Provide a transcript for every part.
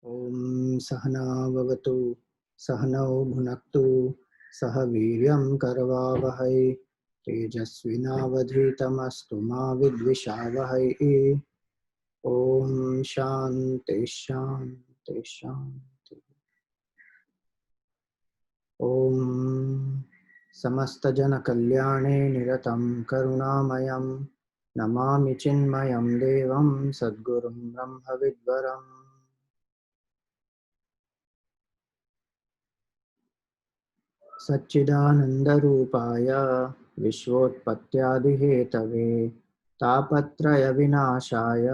ओम सहना भवतु सहनौ भुनक्तु सह वीर्यं करवावहै तेजस्विनावधीतमस्तु मा विद्विषावहै। ओम शांति शांति शांति। ओम समस्त जन कल्याणे निरतं करुणामयं नमामि चिन्मयं देवं सद्गुरुं ब्रह्मविद्वरम्। सच्चिदानन्दरूपाय विश्वोत्पत्त्यादिहेतवे तापत्रयविनाशाय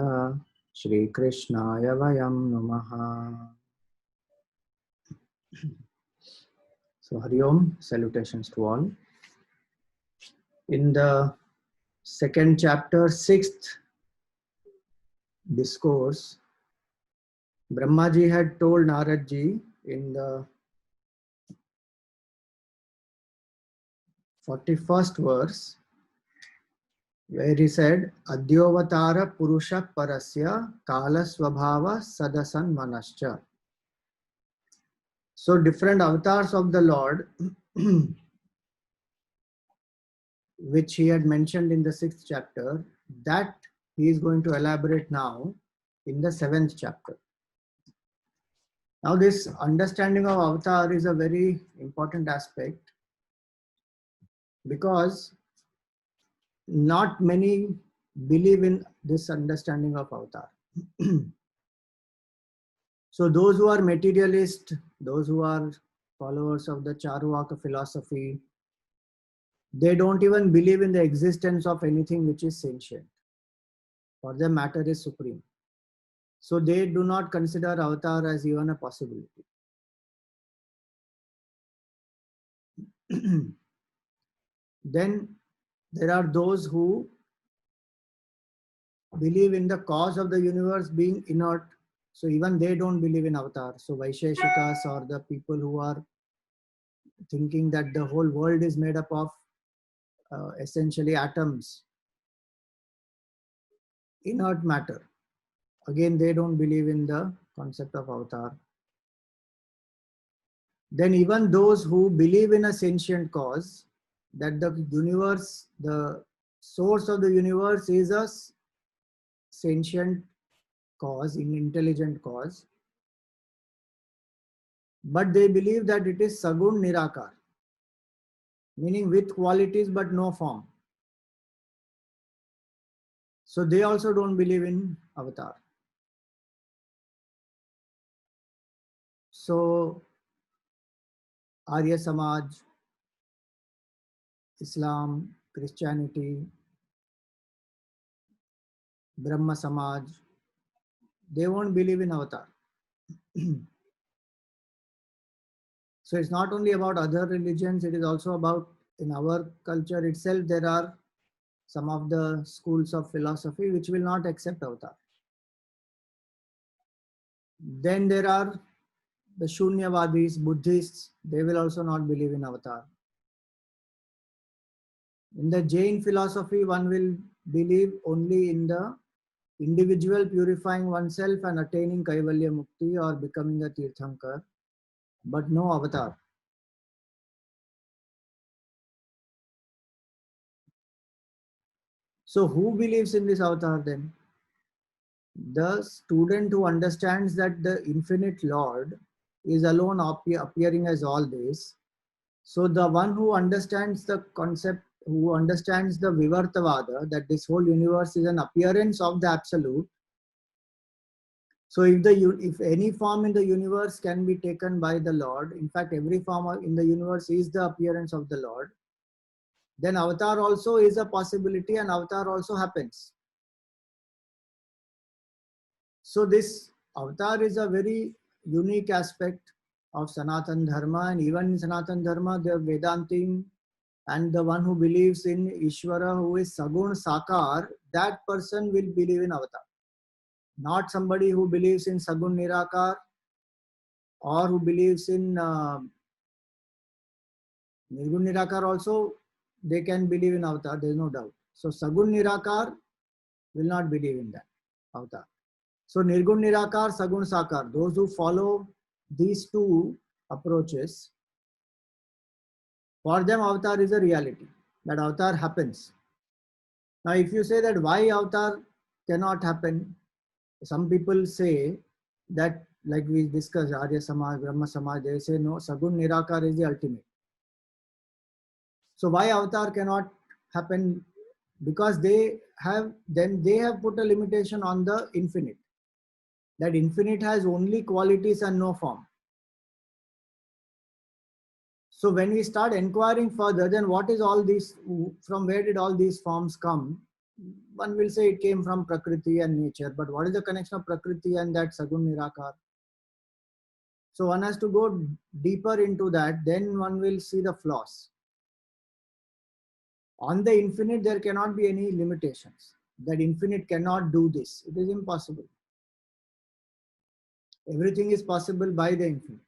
श्रीकृष्णाय वयं नुमः। So Hari Om, salutations to all. In the second chapter, sixth discourse, Brahmaji had told Naradji in the 41st verse, where he said, Adyovatara Purusha Parasya Kala Swabhava Sadasan Manascha. So different avatars of the Lord, which he had mentioned in the 6th chapter, that he is going to elaborate now in the 7th chapter. Now this understanding of avatar is a very important aspect, because not many believe in this understanding of avatar. So those who are materialist, those who are followers of the Charvaka philosophy, they don't even believe in the existence of anything which is sentient. For them, matter is supreme. So they do not consider avatar as even a possibility. Then there are those who believe in the cause of the universe being inert. So even they don't believe in avatar. So Vaisheshikas, or the people who are thinking that the whole world is made up of essentially atoms, inert matter. Again, they don't believe in the concept of avatar. Then even those who believe in a sentient cause, that the universe, the source of the universe is a sentient cause, an intelligent cause, but they believe that it is Sagun Nirakar, meaning with qualities but no form. So they also don't believe in avatar. So Arya Samaj, Islam, Christianity, Brahma Samaj, they won't believe in avatar. So it's not only about other religions, it is also about, in our culture itself, there are some of the schools of philosophy which will not accept avatar. Then there are the Shunyavadis, Buddhists, they will also not believe in avatar. In the Jain philosophy, one will believe only in the individual purifying oneself and attaining Kaivalya Mukti or becoming a Tirthankar, but no avatar. So who believes in this avatar then? The student who understands that the infinite Lord is alone appearing as all this. So the one who understands the concept, who understands the Vivartavada, that this whole universe is an appearance of the Absolute. So if any form in the universe can be taken by the Lord, in fact every form in the universe is the appearance of the Lord, then avatar also is a possibility and avatar also happens. So this avatar is a very unique aspect of Sanatan Dharma, and even in Sanatan Dharma, the Vedantim and the one who believes in Ishvara, who is Sagun Sakar, that person will believe in avatar. Not somebody who believes in Sagun Nirakar or who believes in Nirgun Nirakar also, they can believe in avatar, there is no doubt. So Sagun Nirakar will not believe in that avatar. So Nirgun Nirakar, Sagun Sakar, those who follow these two approaches, for them avatar is a reality. That avatar happens. Now if you say that why avatar cannot happen, some people say that, like we discussed, Arya Samaj, Brahma Samaj, they say no, Sagun Nirakar is the ultimate. So why avatar cannot happen? Because they have put a limitation on the infinite. That infinite has only qualities and no form. So when we start inquiring further, then what is all this? From where did all these forms come? One will say it came from Prakriti and nature, but what is the connection of Prakriti and that Sagun Nirakar? So one has to go deeper into that, then one will see the flaws. On the infinite, there cannot be any limitations. That infinite cannot do this. It is impossible. Everything is possible by the infinite.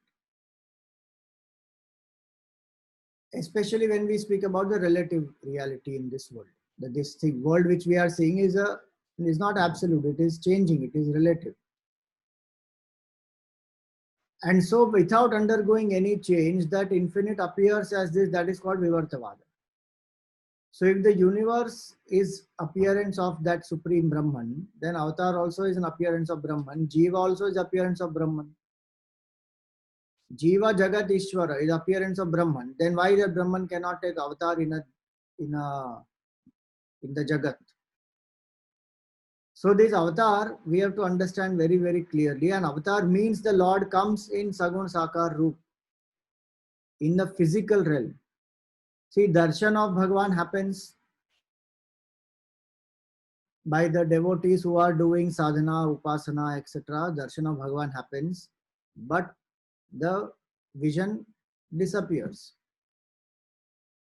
Especially when we speak about the relative reality in this world. That this thing, world which we are seeing is not absolute. It is changing. It is relative. And so without undergoing any change, that infinite appears as this, that is called Vivartavada. So if the universe is appearance of that supreme Brahman, then avatar also is an appearance of Brahman. Jiva also is appearance of Brahman. Jiva Jagat Ishvara is appearance of Brahman. Then why the Brahman cannot take avatar in the Jagat? So this avatar we have to understand very, very clearly. And avatar means the Lord comes in Sagun Sakar Roop, in the physical realm. See, darshan of Bhagwan happens by the devotees who are doing sadhana, upasana, etc. Darshan of Bhagwan happens, but the vision disappears.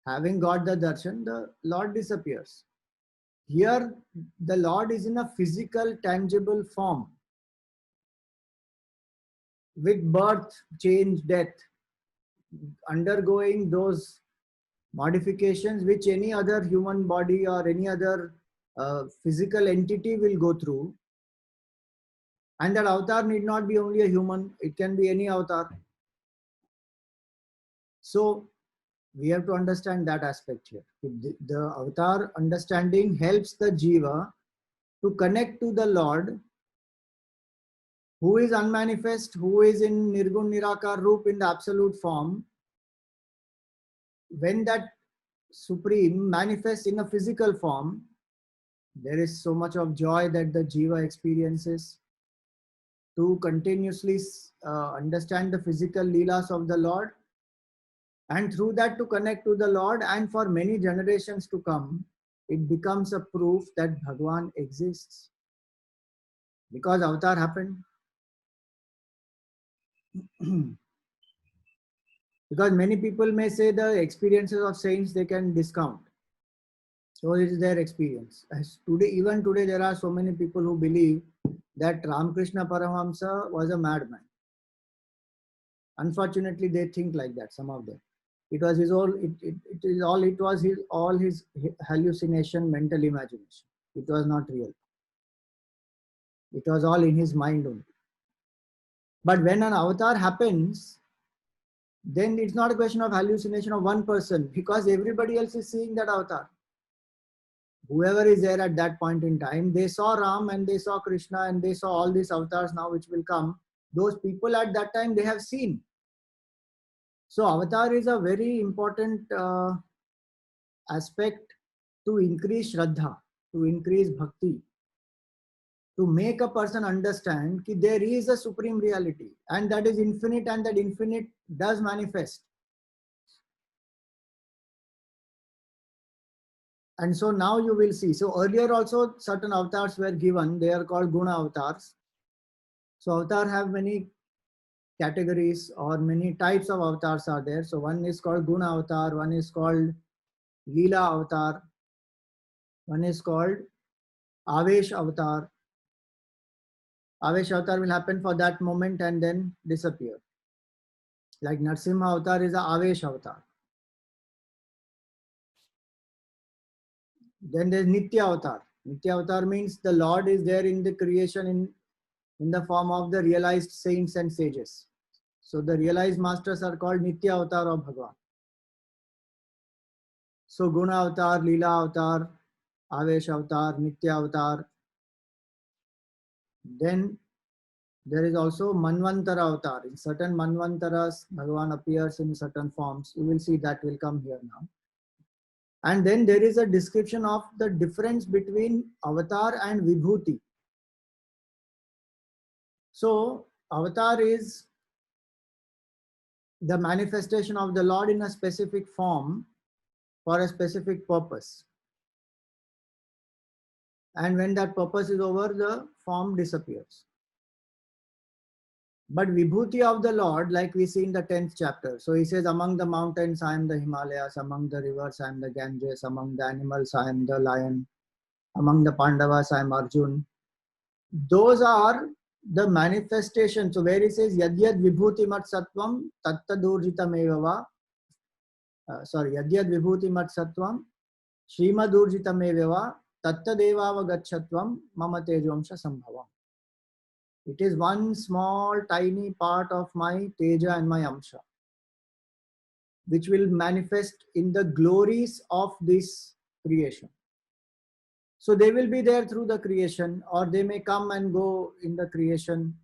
Having got the darshan, the Lord disappears. Here, the Lord is in a physical, tangible form with birth, change, death, undergoing those modifications which any other human body or any other physical entity will go through. And that avatar need not be only a human, it can be any avatar. So we have to understand that aspect here. The avatar understanding helps the jiva to connect to the Lord, who is unmanifest, who is in Nirgun Nirakar Roop, in the absolute form. When that Supreme manifests in a physical form, there is so much of joy that the jiva experiences to continuously understand the physical leelas of the Lord, and through that to connect to the Lord, and for many generations to come, it becomes a proof that Bhagwan exists. Because avatar happened. Because many people may say the experiences of saints they can discount. So it is their experience. As today, even today, there are so many people who believe that Ramakrishna Paramahamsa was a madman. Unfortunately, they think like that, some of them. It was his all his hallucination, mental imagination. It was not real. It was all in his mind only. But when an avatar happens, then it's not a question of hallucination of one person, because everybody else is seeing that avatar. Whoever is there at that point in time, they saw Ram and they saw Krishna and they saw all these avatars now which will come. Those people at that time, they have seen. So avatar is a very important aspect to increase Shraddha, to increase Bhakti, to make a person understand that there is a supreme reality and that is infinite, and that infinite does manifest. And so now you will see. So earlier also certain avatars were given. They are called Guna avatars. So avatar have many categories or many types of avatars are there. So one is called Guna avatar, one is called Leela avatar, one is called Avesh avatar. Avesh avatar will happen for that moment and then disappear. Like Narsimha avatar is a Avesh avatar. Then there's Nitya avatar. Nitya avatar means the Lord is there in the creation in the form of the realized saints and sages. So the realized masters are called Nitya Avatar of Bhagavan. So Guna Avatar, Leela Avatar, Avesh Avatar, Nitya Avatar. Then there is also Manvantara Avatar. In certain Manvantaras, Bhagavan appears in certain forms. You will see that will come here now. And then there is a description of the difference between Avatar and Vibhuti. So Avatar is the manifestation of the Lord in a specific form for a specific purpose. And when that purpose is over, the form disappears. But Vibhuti of the Lord, like we see in the 10th chapter. So he says, among the mountains, I am the Himalayas. Among the rivers, I am the Ganges. Among the animals, I am the lion. Among the Pandavas, I am Arjun. Those are the manifestations. So where he says, Yadyad Vibhuti Mat Sattvam, Tattadurjitam Evava. Yadyad Vibhuti Mat Sattvam, Srimadurjitam Evava, Tattadevava Gachatvam, Mama Tejomsha Sambhavam. It is one small tiny part of my Teja and my Amsha, which will manifest in the glories of this creation. So they will be there through the creation, or they may come and go in the creation.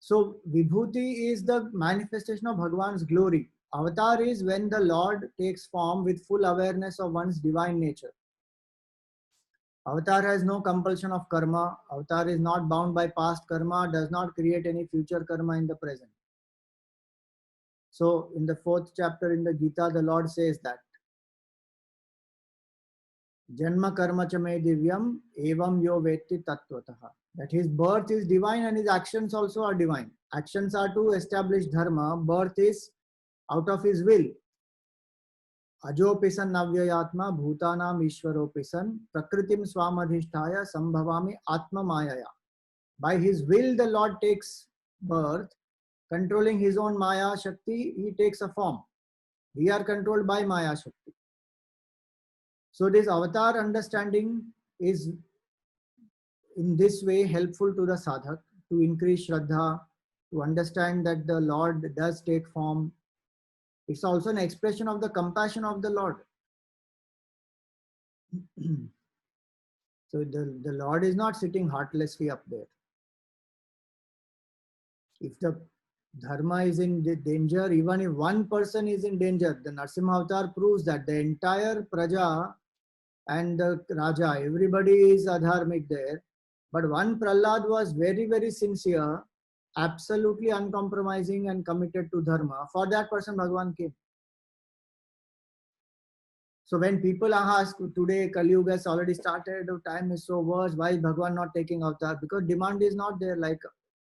So Vibhuti is the manifestation of Bhagavan's glory. Avatar is when the Lord takes form with full awareness of one's divine nature. Avatar has no compulsion of karma. Avatar is not bound by past karma, does not create any future karma in the present. So in the 4th chapter in the Gita, the Lord says that Janma karma cha me divyam evam yo vetti tattvataha. That his birth is divine and his actions also are divine. Actions are to establish dharma. Birth is out of his will. Ajopisan navyayatma bhutanam ishwaropisan prakritim swamadhisthaya sambhavami atma mayaya. By his will, the Lord takes birth. Controlling his own Maya Shakti, he takes a form. We are controlled by Maya Shakti. So this avatar understanding is in this way helpful to the sadhak to increase Shraddha, to understand that the Lord does take form. It's also an expression of the compassion of the Lord. So the Lord is not sitting heartlessly up there. If the dharma is in danger, even if one person is in danger, the Narsimha Avatar proves that the entire praja and the Raja, everybody is adharmic there. But one Prahlad was very, very sincere, absolutely uncompromising and committed to dharma. For that person, Bhagavan came. So when people ask today, Kali Yuga has already started, time is so worse, why is Bhagavan not taking avatar? Because demand is not there like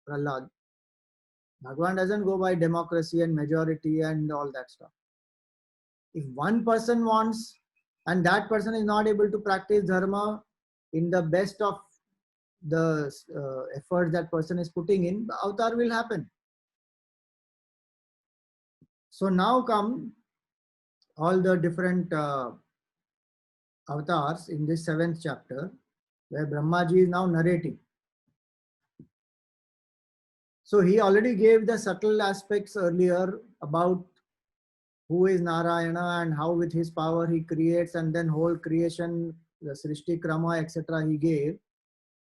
Prahlad. Bhagavan doesn't go by democracy and majority and all that stuff. If one person wants and that person is not able to practice dharma in the best of the effort that person is putting in, the avatar will happen. So now come all the different avatars in this 7th chapter, where Brahmaji is now narrating. So he already gave the subtle aspects earlier about who is Narayana and how with his power he creates, and then whole creation, the Srishti Krama, etc. he gave.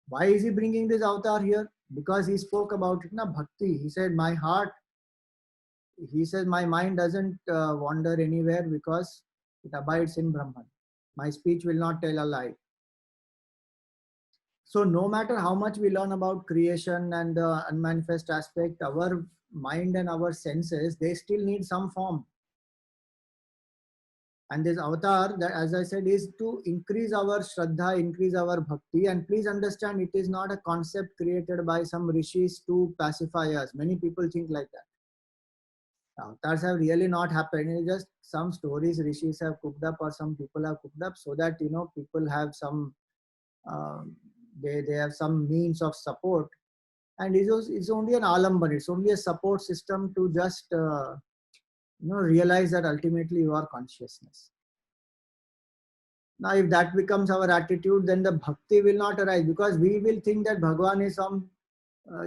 Why is he bringing this avatar here? Because he spoke about it, na bhakti. He said, my heart, he says, my mind doesn't wander anywhere because it abides in Brahman. My speech will not tell a lie. So no matter how much we learn about creation and the unmanifest aspect, our mind and our senses, they still need some form. And this avatar, that as I said, is to increase our Shraddha, increase our Bhakti. And please understand, it is not a concept created by some rishis to pacify us. Many people think like that. Avatars have really not happened. It's just some stories rishis have cooked up or some people have cooked up so that, people have some, they have some means of support. And it's only an alamban, it's only a support system to just, realize that ultimately you are consciousness. Now, if that becomes our attitude, then the bhakti will not arise, because we will think that Bhagavan is some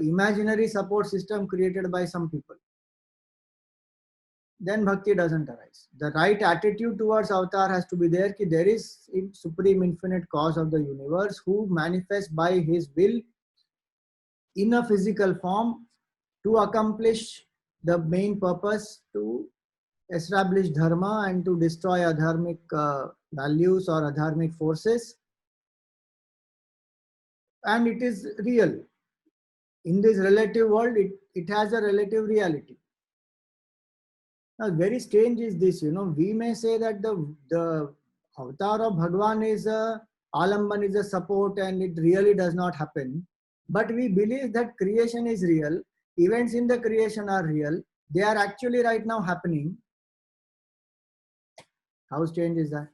imaginary support system created by some people, then bhakti doesn't arise. The right attitude towards avatar has to be there, ki there is a supreme infinite cause of the universe who manifests by his will in a physical form to accomplish the main purpose, to establish dharma and to destroy adharmic values or adharmic forces. And it is real. In this relative world, it has a relative reality. Now, very strange is this, we may say that the avatar of Bhagwan is a Alamban, is a support, and it really does not happen. But we believe that creation is real, events in the creation are real, they are actually right now happening. How strange is that?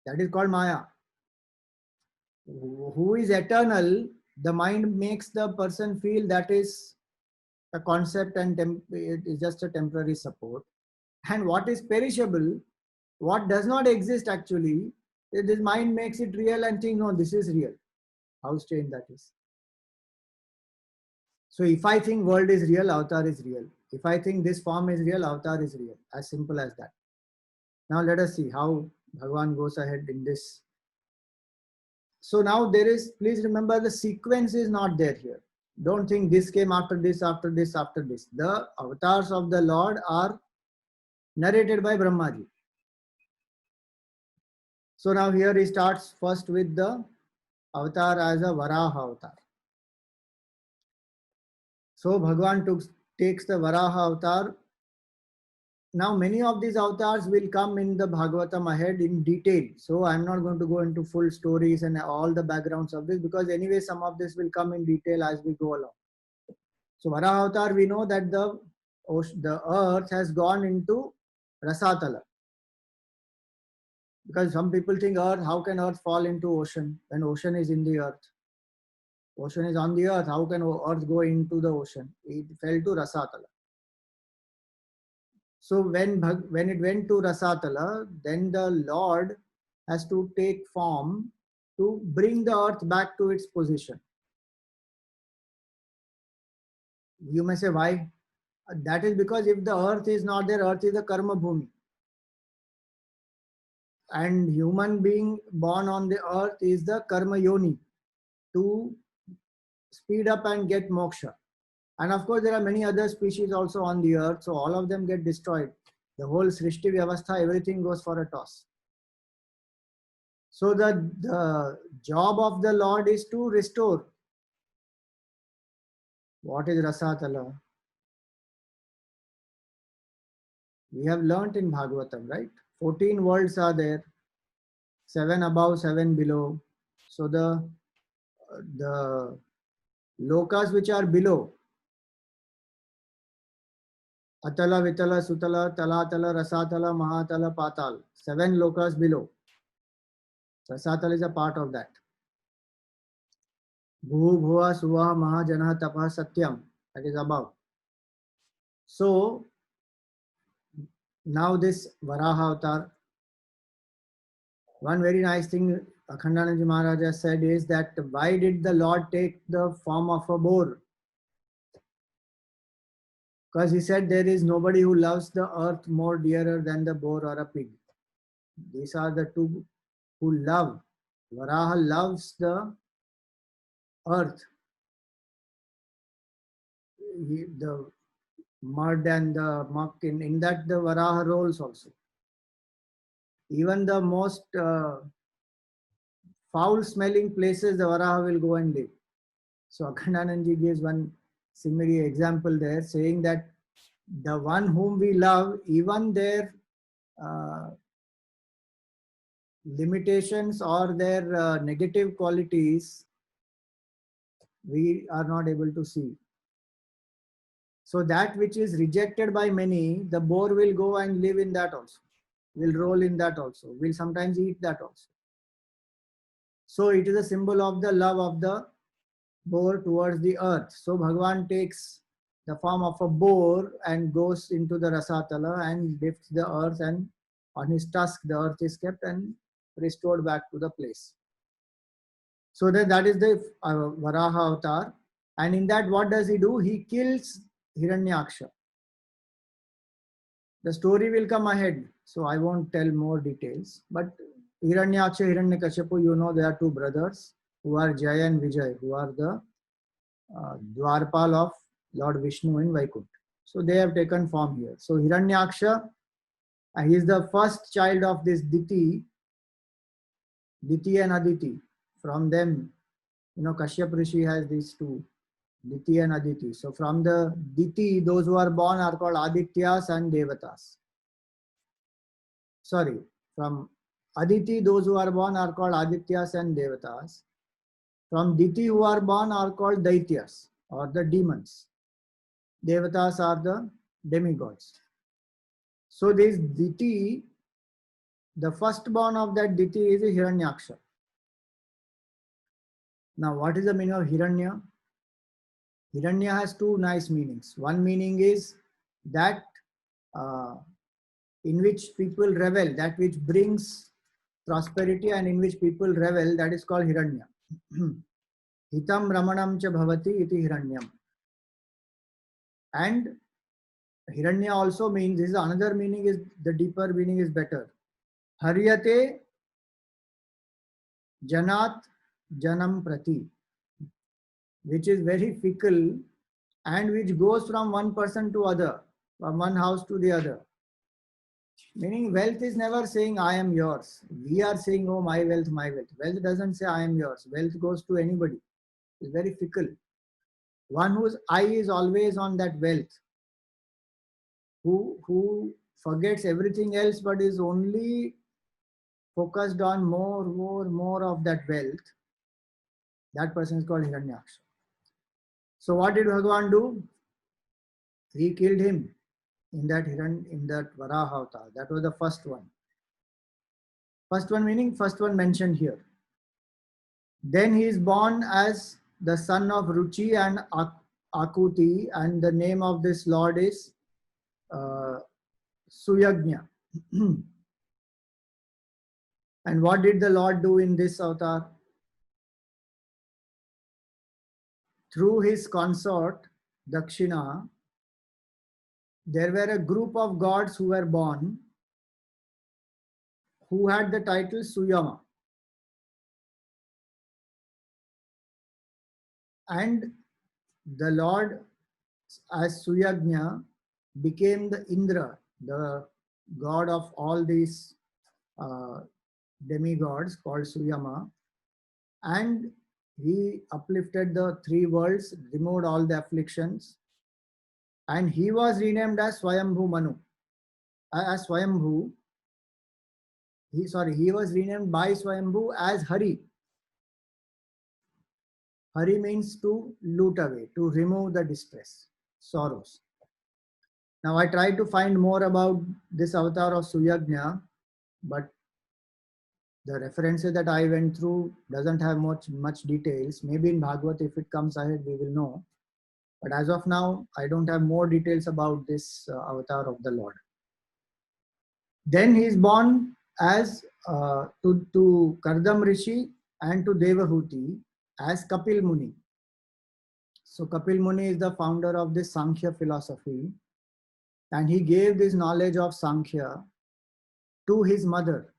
That is called Maya. Who is eternal, the mind makes the person feel that is a concept and it is just a temporary support. And what is perishable, what does not exist actually, this mind makes it real and think, no, this is real. How strange that is. So if I think world is real, avatar is real. If I think this form is real, avatar is real. As simple as that. Now let us see how Bhagavan goes ahead in this. So now there is, please remember, the sequence is not there here. Don't think this came after this, after this, after this. The avatars of the Lord are narrated by Brahmaji. So now here he starts first with the avatar as a Varaha avatar. So Bhagavan takes the Varaha avatar. Now many of these avatars will come in the Bhagavatam ahead in detail. So I'm not going to go into full stories and all the backgrounds of this, because anyway some of this will come in detail as we go along. So Varaha avatar, we know that the earth has gone into Rasatala. Because some people think earth, how can earth fall into ocean when ocean is in the earth? Ocean is on the earth, how can earth go into the ocean? It fell to Rasatala. So when it went to Rasatala, then the Lord has to take form to bring the earth back to its position. You may say, why? That is because if the earth is not there, earth is a karma bhumi. And human being born on the earth is the karma yoni, to speed up and get moksha. And of course, there are many other species also on the earth, so all of them get destroyed. The whole Srishti Vyavastha, everything goes for a toss. So the job of the Lord is to restore. What is Rasatala? We have learnt in Bhagavatam, right? 14 worlds are there, 7 above, 7 below. So the lokas which are below, Atala, Vitala, Sutala, Talatala, Rasatala, Mahatala, Patal, 7 lokas below. Rasatala is a part of that. Bhu, Bhuva, Suva, Mahajana, Tapah, Satyam, that is above. So now this Varaha avatar, one very nice thing Akhandanand Maharaja said is that why did the Lord take the form of a boar? Because he said there is nobody who loves the earth more dearer than the boar or a pig. These are the two who love. Varaha loves the earth, the mud and the muck. In that the Varaha rolls also. Even the most foul smelling places, the Varaha will go and live. So Akhandanandji gives one simile example there, saying that the one whom we love, even their limitations or their negative qualities, we are not able to see. So that which is rejected by many, the boar will go and live in that also, will roll in that also, will sometimes eat that also. So it is a symbol of the love of the boar towards the earth. So Bhagavan takes the form of a boar and goes into the Rasatala and lifts the earth, and on his tusk the earth is kept and restored back to the place. So then that is the Varaha avatar. And in that, what does he do? He kills Hiranyaksha. The story will come ahead, so I won't tell more details. But Hiranyaksha, Hiranyakashipu, you know, they are two brothers who are Jaya and Vijay, who are the Dwarpal of Lord Vishnu in Vaikunth. So they have taken form here. So Hiranyaksha, he is the first child of this Diti and Aditi. From them, you know, Kashyap Rishi has these two, Diti and Aditi. So from the Diti, those who are born are called Adityas and Devatas. Sorry, from Aditi, those who are born are called Adityas and Devatas. From Diti, who are born are called Daityas or the demons. Devatas are the demigods. So this Diti, the firstborn of that Diti is Hiranyaksha. Now, what is the meaning of Hiranya? Hiranya has two nice meanings. One meaning is that in which people revel, that which brings prosperity, and in which people revel, that is called Hiranya. Hitam Ramanam cha bhavati iti Hiranyam. And Hiranya also means, this is another meaning, is the deeper meaning is better. Haryate Janat Janam Prati, which is very fickle and which goes from one person to other, from one house to the other. Meaning wealth is never saying I am yours. We are saying, oh, my wealth, my wealth. Wealth doesn't say I am yours. Wealth goes to anybody. It's very fickle. One whose eye is always on that wealth, who forgets everything else but is only focused on more of that wealth, that person is called Hiranyaksha. So what did Bhagavan do? He killed him in that Varaha avatar. That was the first one. First one meaning first one mentioned here. Then he is born as the son of Ruchi and Akuti, and the name of this Lord is Suyagnya. And what did the Lord do in this avatar? Through his consort, Dakshina, there were a group of gods who were born who had the title Suyama. And the Lord, as Suyagnya, became the Indra, the god of all these demigods called Suyama. And he uplifted the three worlds, removed all the afflictions. And he was renamed as Swayambhu Manu. As Swayambhu, he was renamed by Swayambhu as Hari. Hari means to loot away, to remove the distress, sorrows. Now I tried to find more about this avatar of Suyagnya, but the references that I went through doesn't have much details. Maybe in Bhagavad, if it comes ahead, we will know. But as of now, I don't have more details about this avatar of the Lord. Then he is born as to Kardam Rishi and to Devahuti as Kapil Muni. So Kapil Muni is the founder of this Sankhya philosophy, and he gave this knowledge of Sankhya to his mother.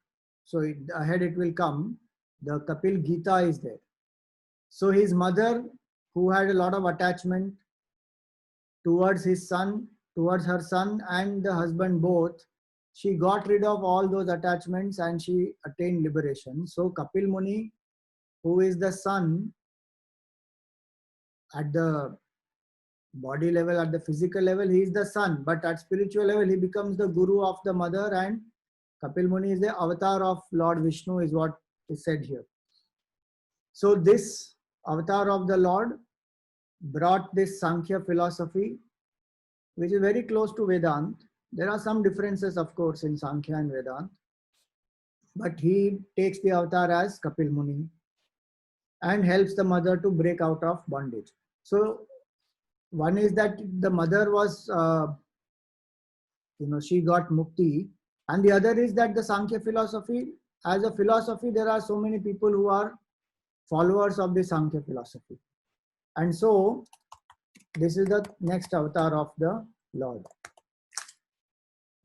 So ahead it will come, the Kapil Gita is there. So his mother, who had a lot of attachment towards her son and the husband both, she got rid of all those attachments and she attained liberation. So Kapil Muni, who is the son at the body level, at the physical level, he is the son, but at spiritual level, he becomes the guru of the mother, and Kapil Muni is the avatar of Lord Vishnu, is what is said here. So this avatar of the Lord brought this Sankhya philosophy, which is very close to Vedanta. There are some differences, of course, in Sankhya and Vedanta, but he takes the avatar as Kapil Muni and helps the mother to break out of bondage. So one is that the mother was, she got mukti, and the other is that the Sankhya philosophy, as a philosophy, there are so many people who are followers of the Sankhya philosophy. And so this is the next avatar of the Lord.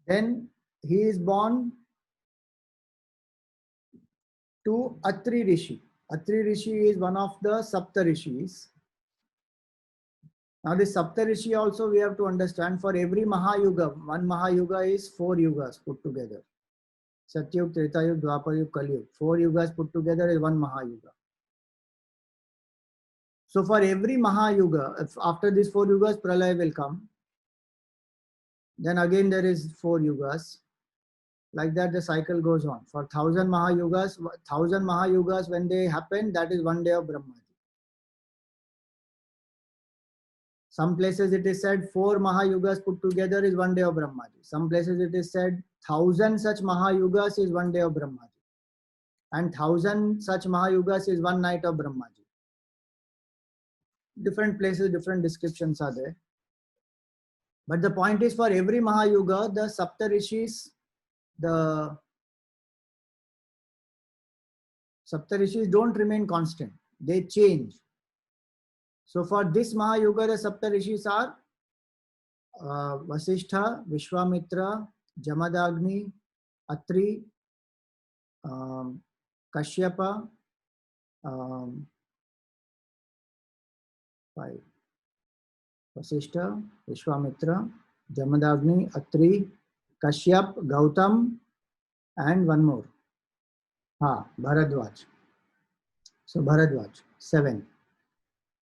Then he is born to Atri Rishi. Atri Rishi is one of the Sapta Rishis. Now this Sapta Rishi also we have to understand, for every Mahayuga, one Mahayuga is 4 yugas put together. Satyug, Tretayug, Dwapar, Kali Yug. 4 yugas put together is one Mahayuga. So for every Mahayuga, if after these 4 yugas, Pralaya will come. Then again there is 4 yugas. Like that the cycle goes on. For 1000 Mahayugas when they happen, that is one day of Brahmaji. Some places it is said 4 Mahayugas put together is one day of Brahmaji. Some places it is said 1000 such Mahayugas is one day of Brahmaji. And 1000 such Mahayugas is one night of Brahmaji. Different places, different descriptions are there. But the point is, for every Mahayuga, the Saptarishis, don't remain constant. They change. So for this Mahayuga, the Saptarishis are Vasishtha, Vishwamitra, Jamadagni, Atri, Kashyapa, 5. Vasishtha, Vishwamitra, Jamadagni, Atri, Kashyap, Gautam, and one more. Bharadwaj. So Bharadwaj, 7.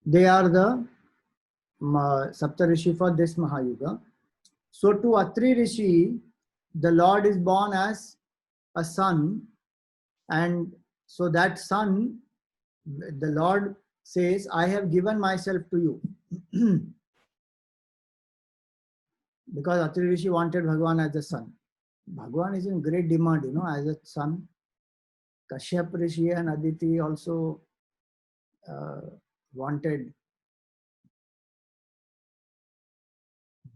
They are the Saptarishi for this Mahayuga. So to Atri Rishi, the Lord is born as a son, and so that son, the Lord says, I have given myself to you. Because Atri Rishi wanted Bhagwan as a son. Bhagwan is in great demand, as a son. Kashyap Rishi and Aditi also wanted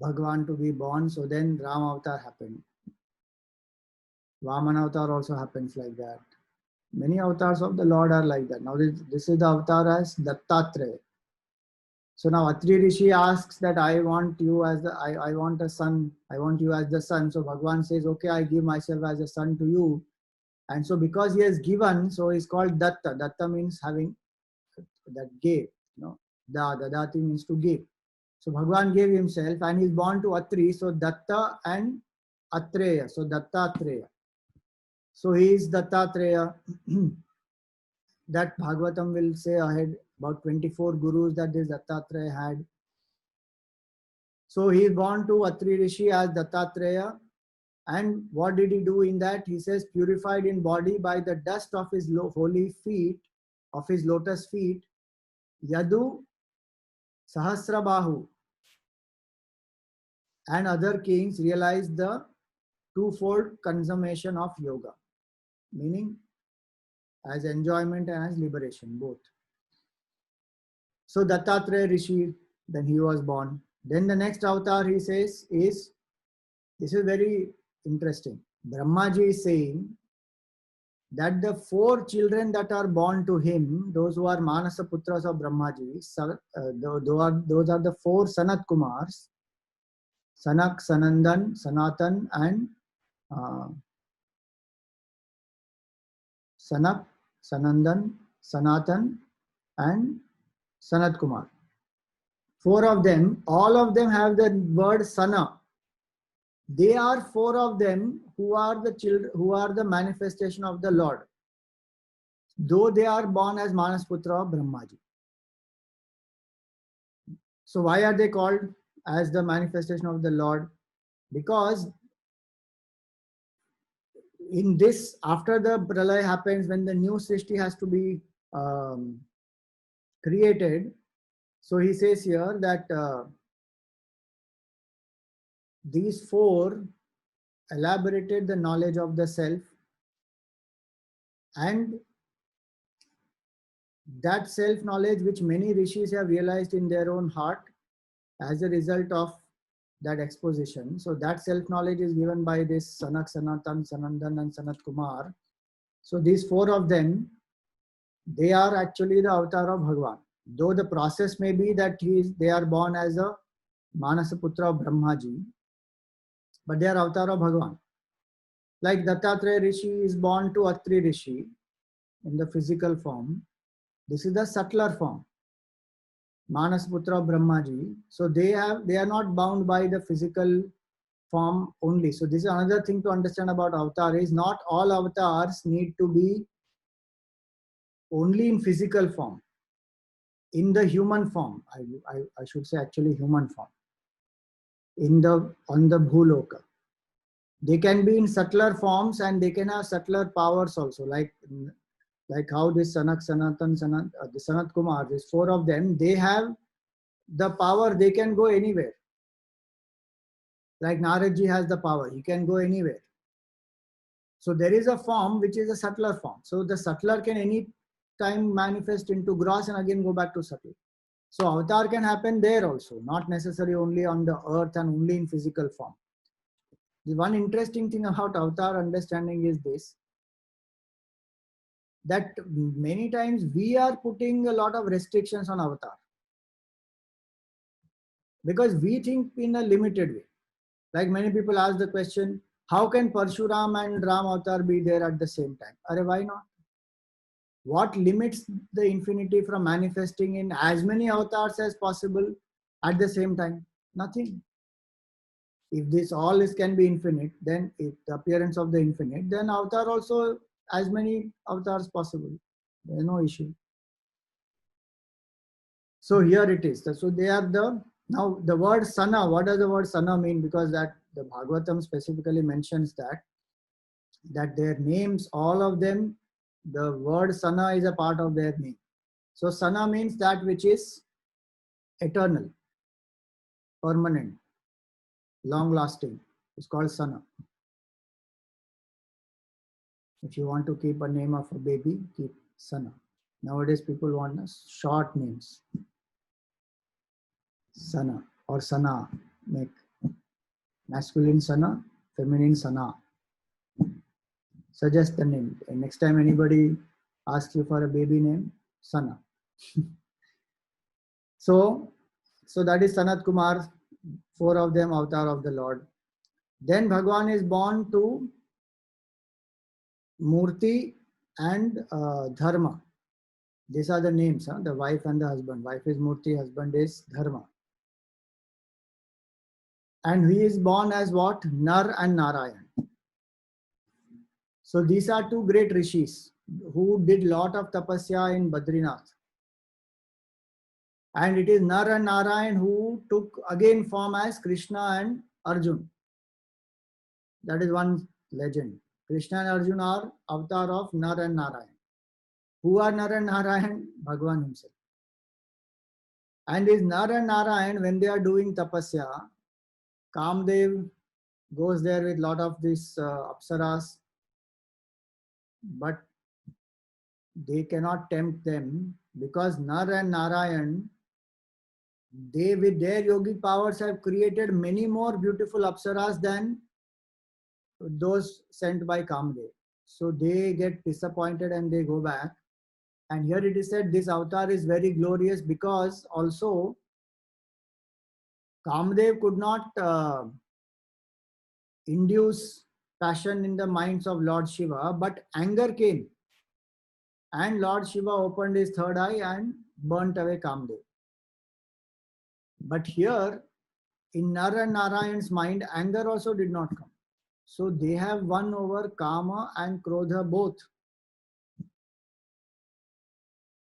Bhagwan to be born. So then Ram Avatar happened. Vaman Avatar also happens like that. Many avatars of the Lord are like that. Now this is the avatar as Dattatreya. So now Atri Rishi asks that I want you as the, I want a son. I want you as the son. So Bhagwan says, okay, I give myself as a son to you. And so because he has given, so he's called Datta. Datta means having, that gave. Dadati means to give. So Bhagwan gave himself and he's born to Atri. So Datta and Atreya. So Dattatreya. So he is Dattatreya. That Bhagavatam will say ahead about 24 gurus that this Dattatreya had. So he is born to Atri Rishi as Dattatreya. And what did he do in that? He says, purified in body by the dust of his holy feet, of his lotus feet, Yadu, Sahasrabahu, and other kings realized the twofold consummation of yoga, meaning as enjoyment and as liberation, both. So Dattatreya Rishi, then he was born. Then the next avatar he says is, this is very interesting. Brahmaji is saying that the 4 children that are born to him, those who are Manasa Putras of Brahmaji, those are the 4 Sanat Kumars, Sanak, Sanandan, Sanatan, and Sanak, Sanandan, Sanatan, and Sanat Kumar. 4 of them, all of them have the word Sana. They are 4 of them who are the children, who are the manifestation of the Lord, though they are born as Manasputra of Brahmaji. So why are they called as the manifestation of the Lord? Because in this, after the Pralaya happens, when the new Srishti has to be created, so he says here that these 4 elaborated the knowledge of the self, and that self knowledge which many rishis have realized in their own heart as a result of that exposition. So that self knowledge is given by this Sanak, Sanatan, Sanandan, and Sanat Kumar. So these 4 of them, they are actually the avatar of Bhagwan. Though the process may be that they are born as a Manasaputra of Brahmaji, but they are avatar of Bhagavan. Like Dattatreya Rishi is born to Atri Rishi in the physical form. This is the subtler form, Manasaputra of Brahmaji. So they are not bound by the physical form only. So this is another thing to understand about avatar, is not all avatars need to be only in physical form, in the human form. I should say actually human form, on the Bhuloka. They can be in subtler forms and they can have subtler powers also, like how this the Sanat Kumar, these four of them, they have the power, they can go anywhere. Like Naradji has the power, he can go anywhere. So there is a form which is a subtler form. So the subtler can any time manifest into gross and again go back to subtle. So avatar can happen there also, not necessarily only on the earth and only in physical form. The one interesting thing about avatar understanding is this, that many times we are putting a lot of restrictions on avatar because we think in a limited way. Like many people ask the question, how can Parshuram and Ram avatar be there at the same time? Arre, why not? What limits the infinity from manifesting in as many avatars as possible at the same time? Nothing. If this all is can be infinite, then if the appearance of the infinite, then avatar also as many avatars possible. There is no issue. So here it is. So they are now the word Sana, what does the word Sana mean? Because that the Bhagavatam specifically mentions that their names, all of them, the word Sana is a part of their name. So Sana means that which is eternal, permanent, long lasting. It's called Sana. If you want to keep a name of a baby, keep Sana. Nowadays people want short names. Sana or Sana, make masculine Sana, feminine Sana. Suggest the name. And next time anybody asks you for a baby name, Sana. So that is Sanat Kumar, four of them avatar of the Lord. Then Bhagwan is born to Murti and Dharma. These are the names, the wife and the husband. Wife is Murti, husband is Dharma. And he is born as what? Nar and Narayan. So these are two great rishis who did lot of tapasya in Badrinath. And it is Nar and Narayan who took again form as Krishna and Arjun. That is one legend. Krishna and Arjun are avatar of Nar and Narayan. Who are Nar and Narayan? Bhagwan himself. And this Nar and Narayan, when they are doing tapasya, Kamdev goes there with lot of these apsaras, but they cannot tempt them because Nar and Narayan, they with their yogic powers have created many more beautiful apsaras than those sent by Kamdev. So they get disappointed and they go back. And here it is said this avatar is very glorious because also Kamdev could not induce passion in the minds of Lord Shiva, but anger came. And Lord Shiva opened his third eye and burnt away Kamdev. But here, in Nar and Narayan's mind, anger also did not come. So they have won over Kama and Krodha both.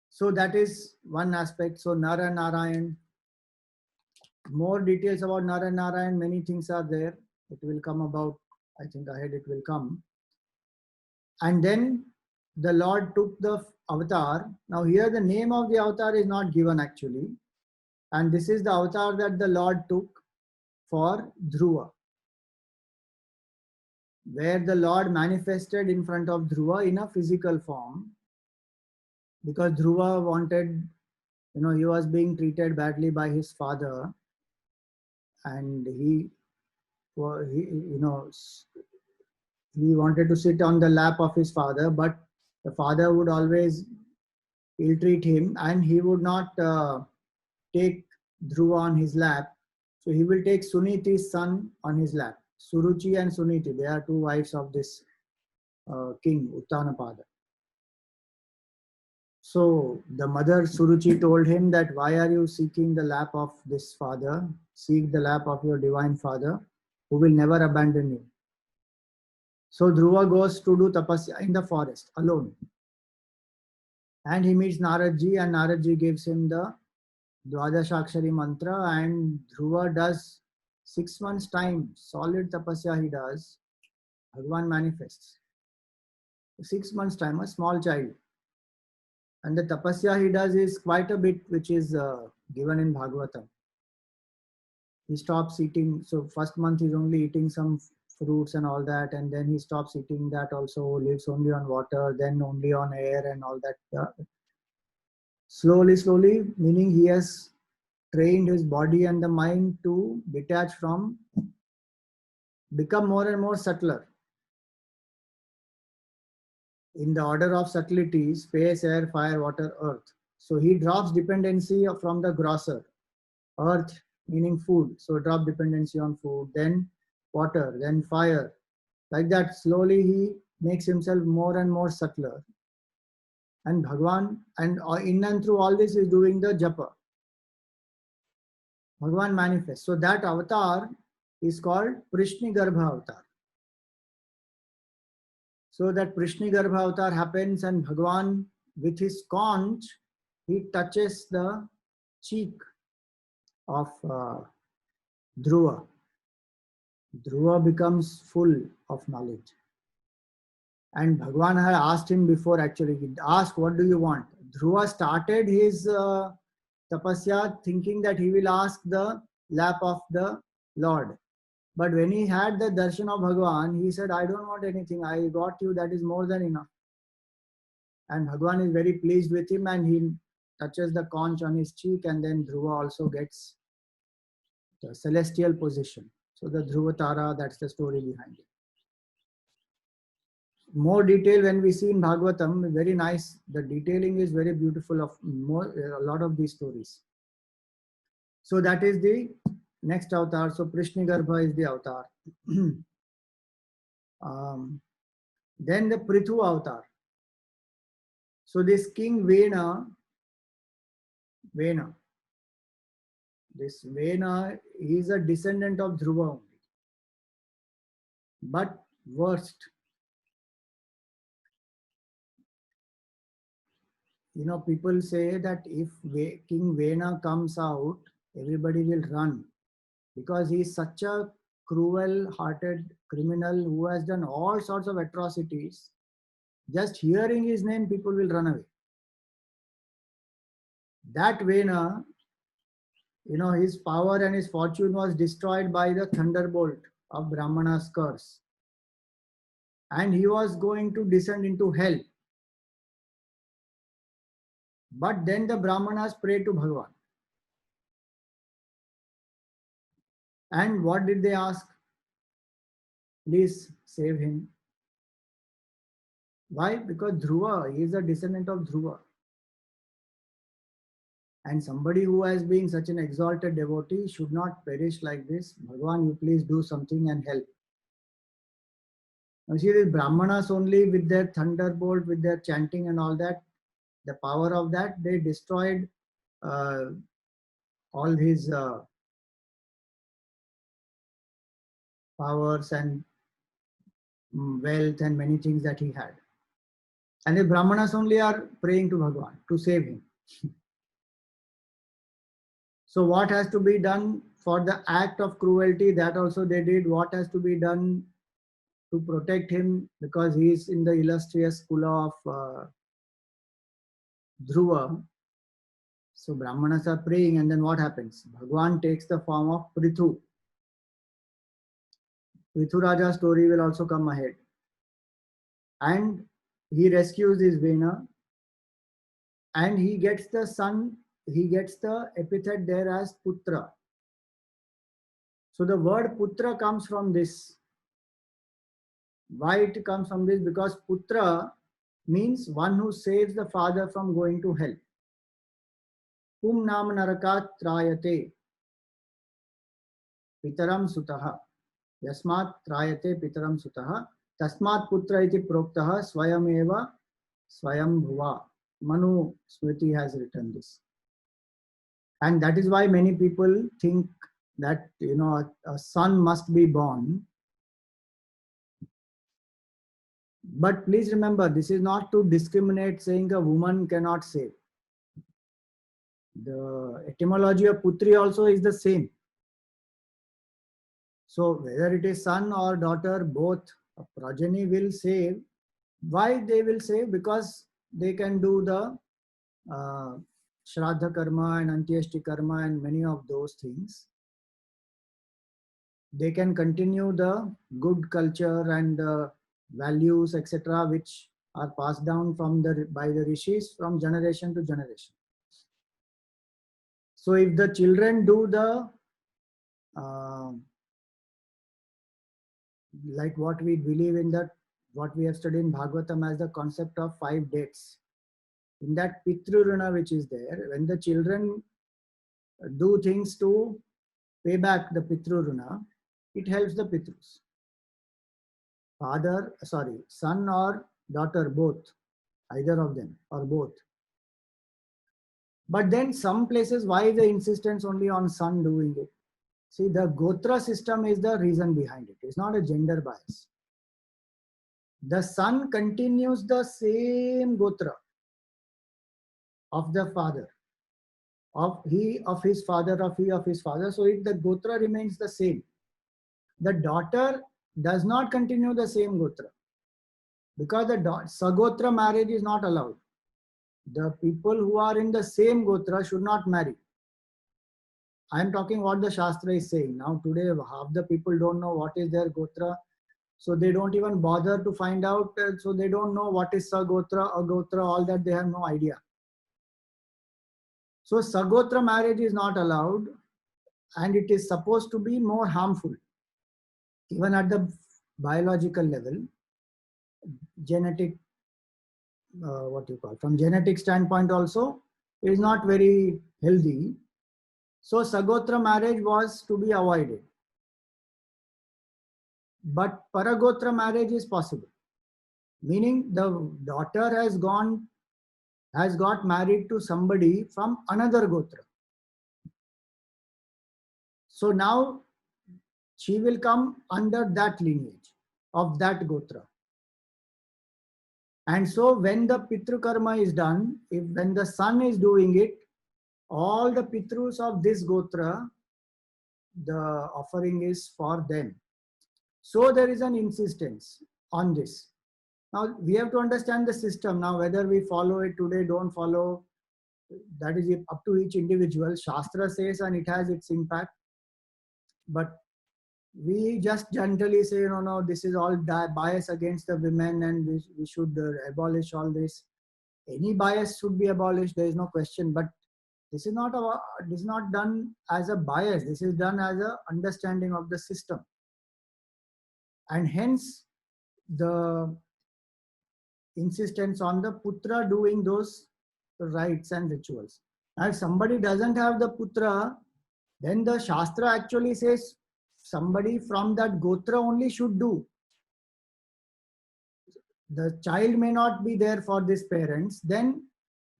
So that is one aspect. So Nar and Narayan. More details about Nar and Narayan, many things are there. It will come about, I think ahead it will come. And then the Lord took the avatar. Now here the name of the avatar is not given actually. And this is the avatar that the Lord took for Dhruva, where the Lord manifested in front of Dhruva in a physical form, because Dhruva wanted, he was being treated badly by his father, and he wanted to sit on the lap of his father, but the father would always ill-treat him, and he would not take Dhruva on his lap. So he will take Suniti's son on his lap. Suruchi and Suniti, they are two wives of this king, Uttanapada. So the mother Suruchi told him that, why are you seeking the lap of this father? Seek the lap of your divine father, who will never abandon you. So Dhruva goes to do tapasya in the forest alone. And he meets Naradji, and Naradji gives him the Dwadashakshari mantra, and Dhruva does 6 months time, solid tapasya he does. Bhagwan manifests. 6 months time, a small child. And the tapasya he does is quite a bit, which is given in Bhagavatam. He stops eating. So first month he's only eating some fruits and all that, and then he stops eating that also, lives only on water, then only on air and all that. Slowly, meaning he has trained his body and the mind to detach from, become more and more subtler. In the order of subtlety, space, air, fire, water, earth. So he drops dependency from the grosser. Earth meaning food. So drop dependency on food, then water, then fire. Like that, slowly he makes himself more and more subtler. And Bhagwan, and in and through all this is doing the japa. Bhagwan manifests. So that avatar is called Prishnigarbha avatar. So that Prishnigarbha avatar happens, and Bhagwan with his conch, he touches the cheek of Dhruva. Dhruva becomes full of knowledge. And Bhagwan had asked him before, actually, he asked, what do you want? Dhruva started his tapasya thinking that he will ask the lap of the Lord. But when he had the darshan of Bhagwan, he said, I don't want anything. I got you. That is more than enough. And Bhagwan is very pleased with him, and he touches the conch on his cheek, and then Dhruva also gets the celestial position. So the Dhruva Tara, that's the story behind it. More detail when we see in Bhagavatam, very nice. The detailing is very beautiful of a lot of these stories. So that is the next avatar. So Prishnigarbha is the avatar. Then the Prithu avatar. So this king Vena, this Vena, he is a descendant of Dhruva only. But worst. You know, people say that if King Vena comes out, everybody will run, because he is such a cruel-hearted criminal who has done all sorts of atrocities. Just hearing his name, people will run away. That Vena, you know, his power and his fortune was destroyed by the thunderbolt of Brahmana's curse. And he was going to descend into hell. But then the Brahmanas prayed to Bhagavan. And what did they ask? Please save him. Why? Because Dhruva, he is a descendant of Dhruva. And somebody who has been such an exalted devotee should not perish like this. Bhagavan, you please do something and help. Now see, these Brahmanas only with their thunderbolt, with their chanting and all that, the power of that, they destroyed all his powers and wealth and many things that he had. And the Brahmanas only are praying to Bhagavan to save him. So what has to be done for the act of cruelty, that also they did. What has to be done to protect him, because he is in the illustrious kula of Dhruva. So Brahmanas are praying, and then what happens? Bhagwan takes the form of Prithu. Prithu Raja's story will also come ahead. And he rescues his Vena, and he gets the son, he gets the epithet there as Putra. So the word Putra comes from this. Why it comes from this? Because Putra means one who saves the father from going to hell. Pum nam narakat trayate pitaram sutaha. Yasmat trayate pitaram sutaha. Tasmat putra iti proktaha swayameva swayam bhuva. Manu Smriti has written this. And that is why many people think that, you know, a son must be born. But please remember, this is not to discriminate saying a woman cannot save. The etymology of putri also is the same. So whether it is son or daughter, both a progeny will save. Why they will save? Because they can do the Shraddha karma and Antyeshti karma and many of those things. They can continue the good culture and the values, etc., which are passed down from by the rishis from generation to generation. So if the children do the like what we believe in, that what we have studied in Bhagavatam as the concept of 5 dates. In that Pitru Runa which is there, when the children do things to pay back the Pitru Runa, it helps the Pitrus. Son or daughter, both, either of them or both. But then some places, why the insistence only on son doing it? See, the Gotra system is the reason behind it. It's not a gender bias. The son continues the same Gotra of the father, of his father. So the Gotra remains the same. The daughter does not continue the same Gotra because the Sagotra marriage is not allowed. The people who are in the same Gotra should not marry. I am talking what the Shastra is saying. Now today half the people don't know what is their Gotra. So they don't even bother to find out. So they don't know what is Sagotra or Gotra, all that they have no idea. So Sagotra marriage is not allowed and it is supposed to be more harmful. Even at the biological level, genetic, from genetic standpoint also, it is not very healthy. So Sagotra marriage was to be avoided. But Paragotra marriage is possible. Meaning the daughter has got married to somebody from another Gotra. So now she will come under that lineage of that Gotra. And so when the Pitru karma is done, when the son is doing it, all the Pitrus of this Gotra, the offering is for them. So there is an insistence on this. Now we have to understand the system. Now whether we follow it today, don't follow, that is up to each individual. Shastra says and it has its impact. But we just generally say, no, this is all bias against the women and we should abolish all this. Any bias should be abolished, there is no question. But this is not done as a bias. This is done as a understanding of the system. And hence the insistence on the putra doing those rites and rituals. Now, if somebody doesn't have the putra, then the Shastra actually says somebody from that Gotra only should do. The child may not be there for these parents, then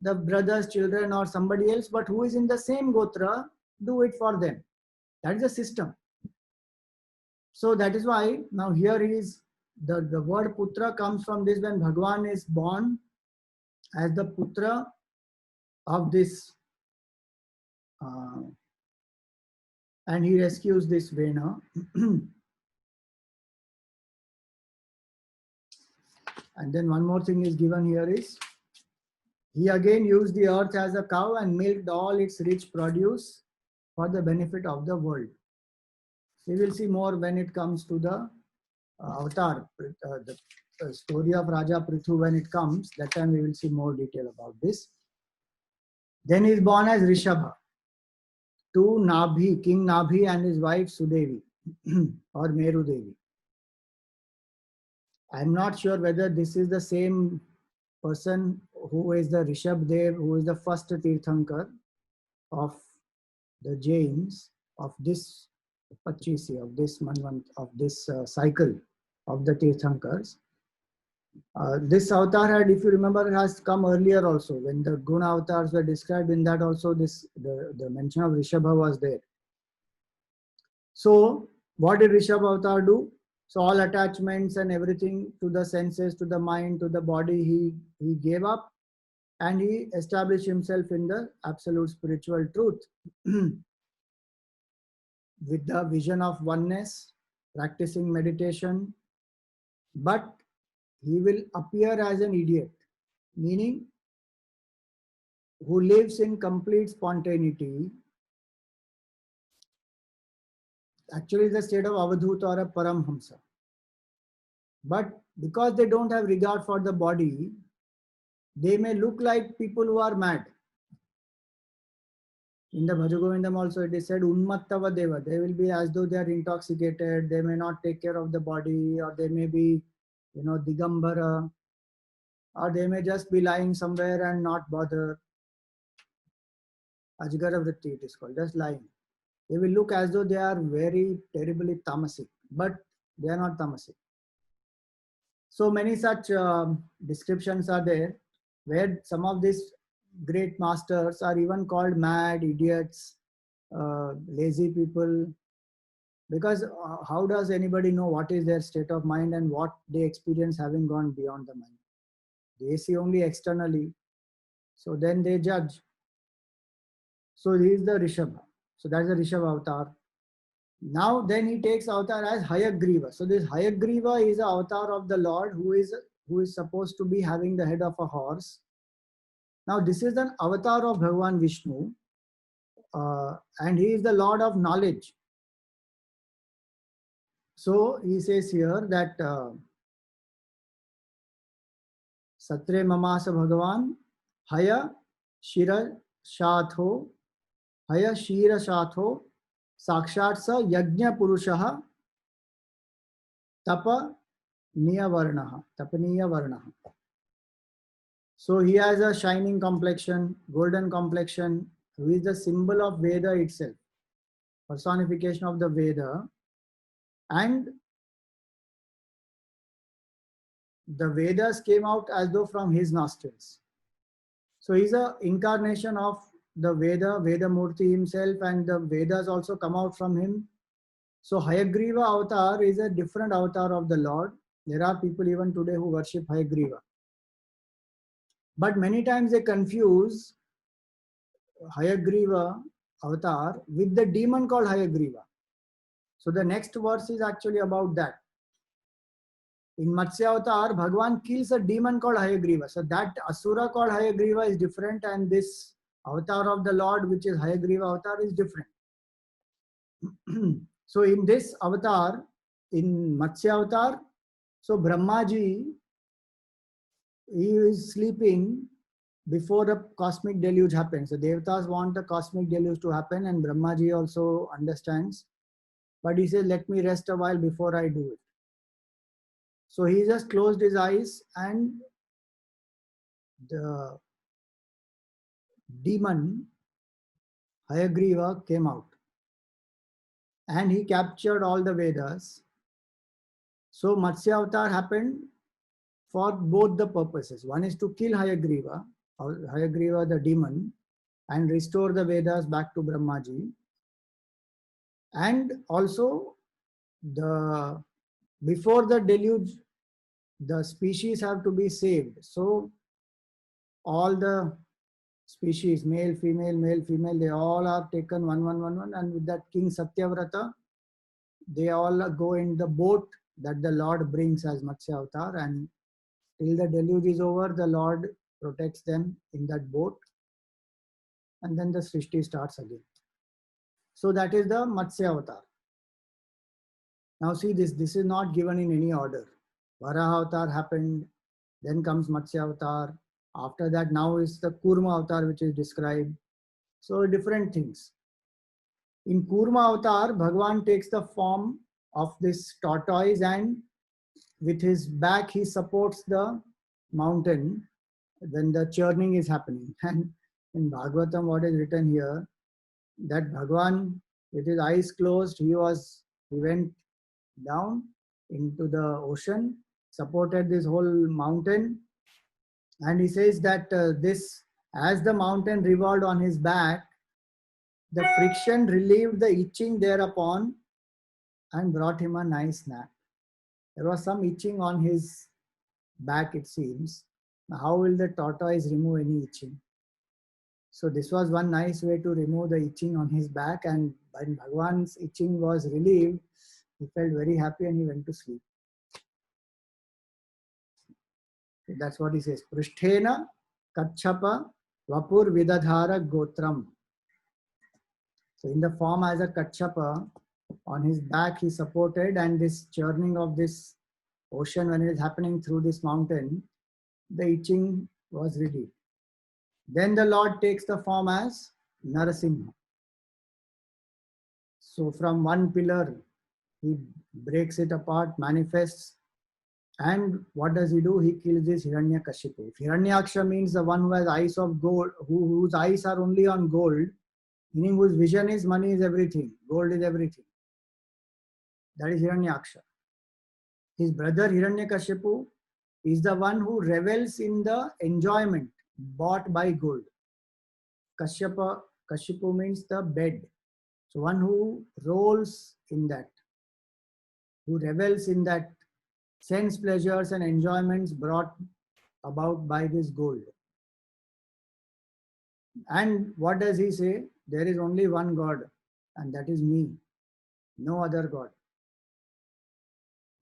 the brothers, children or somebody else, but who is in the same Gotra, do it for them. That is the system. So that is why now here is the word putra comes from this, when Bhagwan is born as the putra of this and he rescues this Vena. And then one more thing is given here is, he again used the earth as a cow and milked all its rich produce for the benefit of the world. We will see more when it comes to the avatar, the story of Raja Prithu. When it comes, that time we will see more detail about this. Then he is born as Rishabha to Nabhi, King Nabhi and his wife Sudevi or Meru Devi. I am not sure whether this is the same person who is the Rishabdev, who is the first Tirthankar of the Jains of this Pachisi, of this Manvant, of this cycle of the Tirthankars. This avatar had, if you remember, has come earlier also. When the Guna avatars were described, in that also the mention of Rishabha was there. So what did Rishabha avatar do? So all attachments and everything to the senses, to the mind, to the body, he gave up, and he established himself in the absolute spiritual truth with the vision of oneness, practicing meditation. But he will appear as an idiot, meaning who lives in complete spontaneity. Actually, the state of Avadhuta or a Paramhamsa. But because they don't have regard for the body, they may look like people who are mad. In the Bhajagovindam also it is said, Unmattava Deva. They will be as though they are intoxicated. They may not take care of the body, or they may be, Digambara, or they may just be lying somewhere and not bother. Ajgara Vritti it is called, just lying. They will look as though they are very terribly tamasic, but they are not tamasic. So many such descriptions are there, where some of these great masters are even called mad, idiots, lazy people, because how does anybody know what is their state of mind and what they experience having gone beyond the mind? They see only externally, so then they judge. So he is the Rishabha. So that's the Rishabha avatar. Now then he takes avatar as Hayagriva. So this Hayagriva is the avatar of the Lord who is supposed to be having the head of a horse. Now this is an avatar of Bhagavan Vishnu, and he is the Lord of knowledge. So he says here that Satre Mamasa Bhagavan Haya Shira Shatho Haya Shira Shatho Sakshat Sa Yajna Purushaha Tapa Niya Varnaha. So he has a shining complexion, golden complexion, who is the symbol of Veda itself, personification of the Veda, and the Vedas came out as though from his nostrils. So he's an incarnation of the Veda Murti himself, and the Vedas also come out from him. So Hayagriva avatar is a different avatar of the Lord. There are people even today who worship Hayagriva. But many times they confuse Hayagriva avatar with the demon called Hayagriva. So the next verse is actually about that. In Matsya avatar, Bhagavan kills a demon called Hayagriva. So that Asura called Hayagriva is different, and this avatar of the Lord, which is Hayagriva avatar, is different. So in this avatar, in Matsya avatar, so Brahmaji, he is sleeping before the cosmic deluge happens. The Devatas want the cosmic deluge to happen, and Brahmaji also understands. But he says, let me rest a while before I do it. So he just closed his eyes, and the demon Hayagriva came out, and he captured all the Vedas. So Matsya avatar happened for both the purposes. One is to kill Hayagriva the demon, and restore the Vedas back to Brahmaji. And also, before the deluge, the species have to be saved. So all the species, male, female, they all are taken one, and with that King Satyavrata, they all go in the boat that the Lord brings as Matsya avatar, and till the deluge is over, the Lord protects them in that boat, and then the Srishti starts again. So that is the Matsya avatar. Now see this is not given in any order. Varaha avatar happened, then comes Matsya avatar. After that, now is the Kurma avatar which is described. So different things. In Kurma avatar, Bhagavan takes the form of this tortoise, and with his back he supports the mountain, when the churning is happening. And in Bhagavatam, what is written here, that Bhagwan, with his eyes closed, he went down into the ocean, supported this whole mountain, and he says that this, as the mountain revolved on his back, the friction relieved the itching thereupon and brought him a nice nap. There was some itching on his back, it seems. Now, how will the tortoise remove any itching? So this was one nice way to remove the itching on his back, and when Bhagwan's itching was relieved, he felt very happy and he went to sleep. So that's what he says. Prishthena Kachapa Vapur Vidadhara Gotram. So in the form as a Kachapa, on his back he supported, and this churning of this ocean, when it is happening through this mountain, the itching was relieved. Then the Lord takes the form as Narasimha. So from one pillar, he breaks it apart, manifests, and what does he do? He kills this Hiranyakashipu. Hiranyaksha means the one who has eyes of gold, whose eyes are only on gold, meaning whose vision is money is everything, gold is everything. That is Hiranyaksha. His brother Hiranyakashipu is the one who revels in the enjoyment bought by gold. Kashipu means the bed. So one who rolls in that, who revels in that sense pleasures and enjoyments brought about by this gold. And what does he say? There is only one God, and that is me, no other God.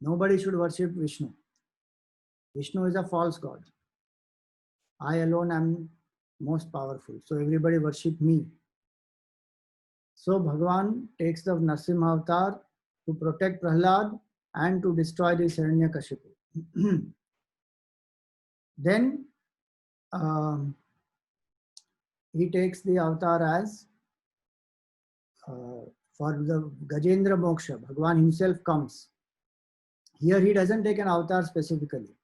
Nobody should worship Vishnu. Vishnu is a false God. I alone am most powerful. So everybody worship me. So Bhagavan takes the Narasimha avatar to protect Prahlad and to destroy this Hiranyakashipu. Then he takes the avatar as for the Gajendra Moksha. Bhagavan himself comes. Here he doesn't take an avatar specifically,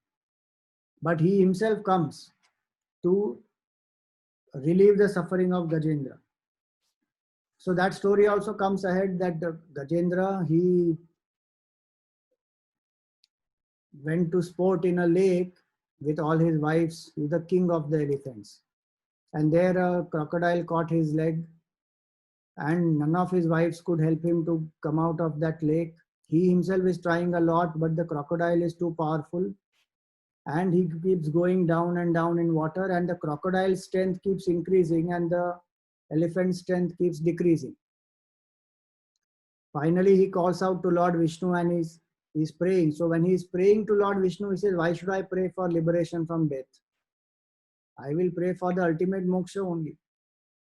but he himself comes to relieve the suffering of Gajendra. So that story also comes ahead, that Gajendra, he went to sport in a lake with all his wives, with the king of the elephants. And there a crocodile caught his leg, and none of his wives could help him to come out of that lake. He himself is trying a lot, but the crocodile is too powerful, and he keeps going down and down in water, and the crocodile's strength keeps increasing and the elephant's strength keeps decreasing. Finally, he calls out to Lord Vishnu and he's praying. So when he's praying to Lord Vishnu, he says, why should I pray for liberation from death? I will pray for the ultimate moksha only.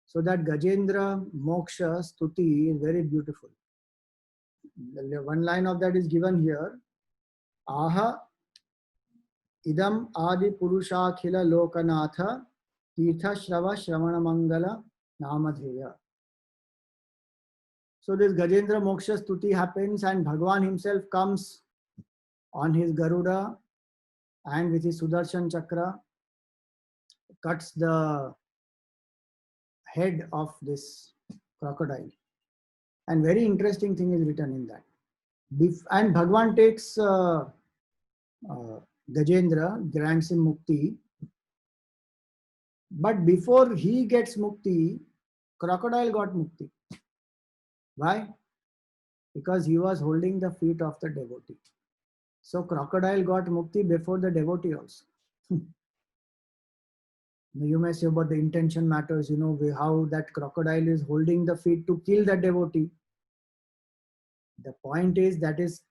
So that Gajendra moksha stuti is very beautiful. One line of that is given here. Aha idam adi purushakhila lokanatha tirtha shrava shravana mangala namadheya. So this Gajendra moksha stuti happens, and Bhagavan himself comes on his Garuda and with his Sudarshan chakra cuts the head of this crocodile. And very interesting thing is written in that. And Bhagavan takes Gajendra, grants him mukti. But before he gets mukti, crocodile got mukti. Why? Because he was holding the feet of the devotee. So crocodile got mukti before the devotee also. You may say about the intention matters, how that crocodile is holding the feet to kill the devotee. The point is, that is